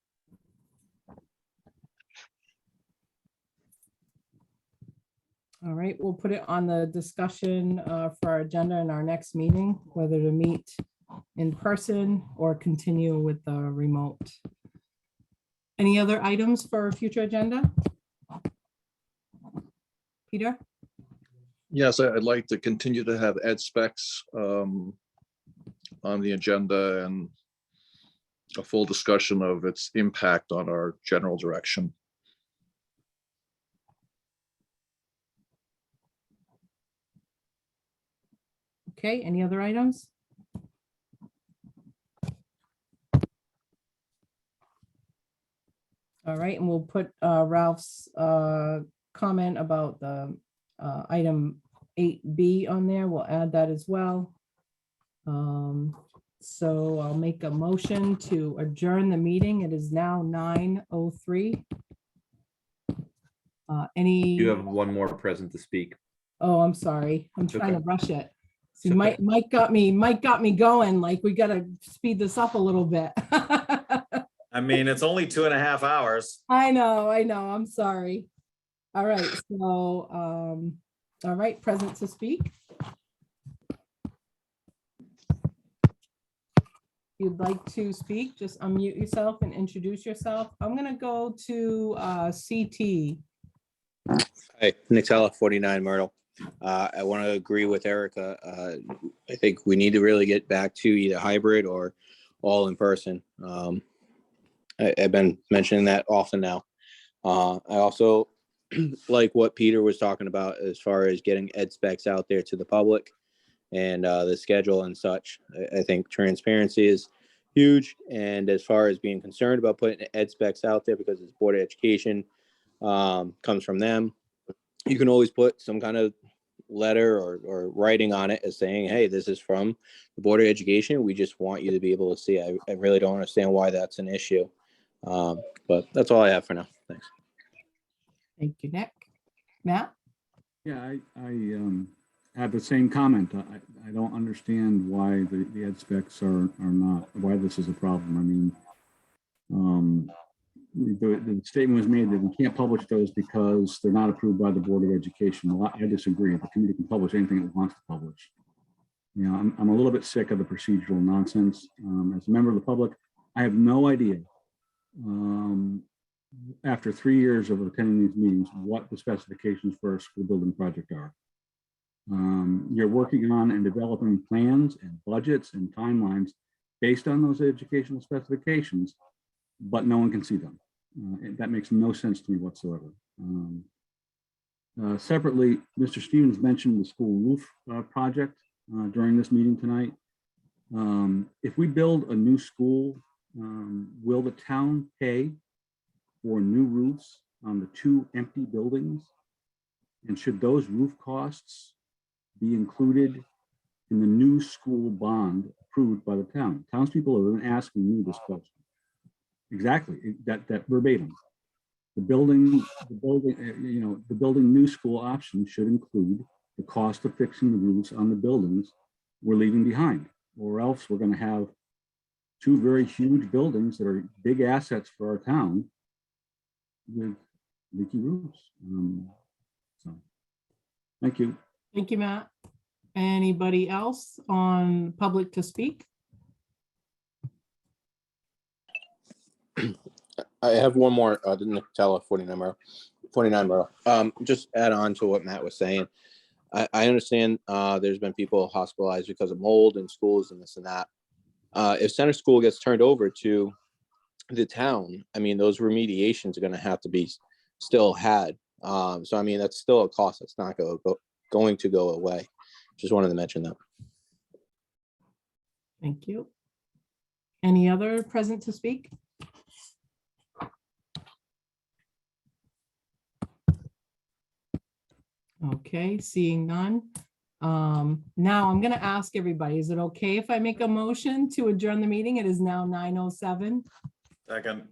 All right, we'll put it on the discussion for our agenda in our next meeting, whether to meet in person or continue with the remote. Any other items for future agenda? Peter? Yes, I'd like to continue to have ed specs on the agenda and a full discussion of its impact on our general direction. Okay, any other items? All right, and we'll put Ralph's comment about the item 8B on there. We'll add that as well. So I'll make a motion to adjourn the meeting. It is now 9:03. Any? You have one more present to speak. Oh, I'm sorry. I'm It's trying to okay. rush it. See, It's okay. Mike got me going, like we gotta speed this up a little bit. I mean, it's only 2.5 hours. I know, I'm sorry. All right, so, all right, present to speak. If you'd like to speak, just unmute yourself and introduce yourself. I'm gonna go to CT. Hi, Nutella 49 Myrtle. I want to agree with Erica. I think we need to really get back to either hybrid or all in person. I've been mentioning that often now. I also like what Peter was talking about as far as getting ed specs out there to the public and the schedule and such. I think transparency is huge. And as far as being concerned about putting ed specs out there because it's Board of Education comes from them, you can always put some kind of letter or writing on it as saying, hey, this is from the Board of Education. We just want you to be able to see. I really don't understand why that's an issue. But that's all I have for now. Thanks. Thank you, Nick. Matt? Yeah, I have the same comment. I don't understand why the ed specs are not, why this is a problem. I mean, the statement was made that we can't publish those because they're not approved by the Board of Education. Well, I disagree. The committee can publish anything it wants to publish. You know, I'm a little bit sick of the procedural nonsense. As a member of the public, I have no idea, after 3 years of attending these meetings, what the specifications for a school building project are. You're working on and developing plans and budgets and timelines based on those educational specifications, but no one can see them. That makes no sense to me whatsoever. Separately, Mr. Stevens mentioned the school roof project during this meeting tonight. If we build a new school, will the town pay for new roofs on the 2 empty buildings? And should those roof costs be included in the new school bond approved by the town? Townspeople have been asking me this question. Exactly, that verbatim. The building new school option should include the cost of fixing the roofs on the buildings we're leaving behind, or else we're going to have 2 very huge buildings that are big assets for our town with leaky roofs. So, thank you. Thank you, Matt. Anybody else on public to speak? I have one more, Nutella 49 Myrtle. Just add on to what Matt was saying. I understand there's been people hospitalized because of mold in schools and this and that. If center school gets turned over to the town, I mean, those remediations are going to have to be still had. So, I mean, that's still a cost that's not going to go away. Just wanted to mention that. Thank you. Any other present to speak? Okay, seeing none. Now I'm going to ask everybody, is it okay if I make a motion to adjourn the meeting? It is now 9:07. Second.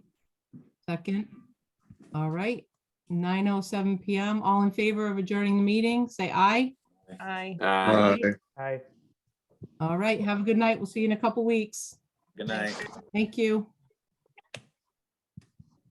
Second. All right, 9:07 p.m. All in favor of adjourning the meeting, say aye. Aye. Aye. All right, have a good night. We'll see you in a couple weeks. Good night. Thank you.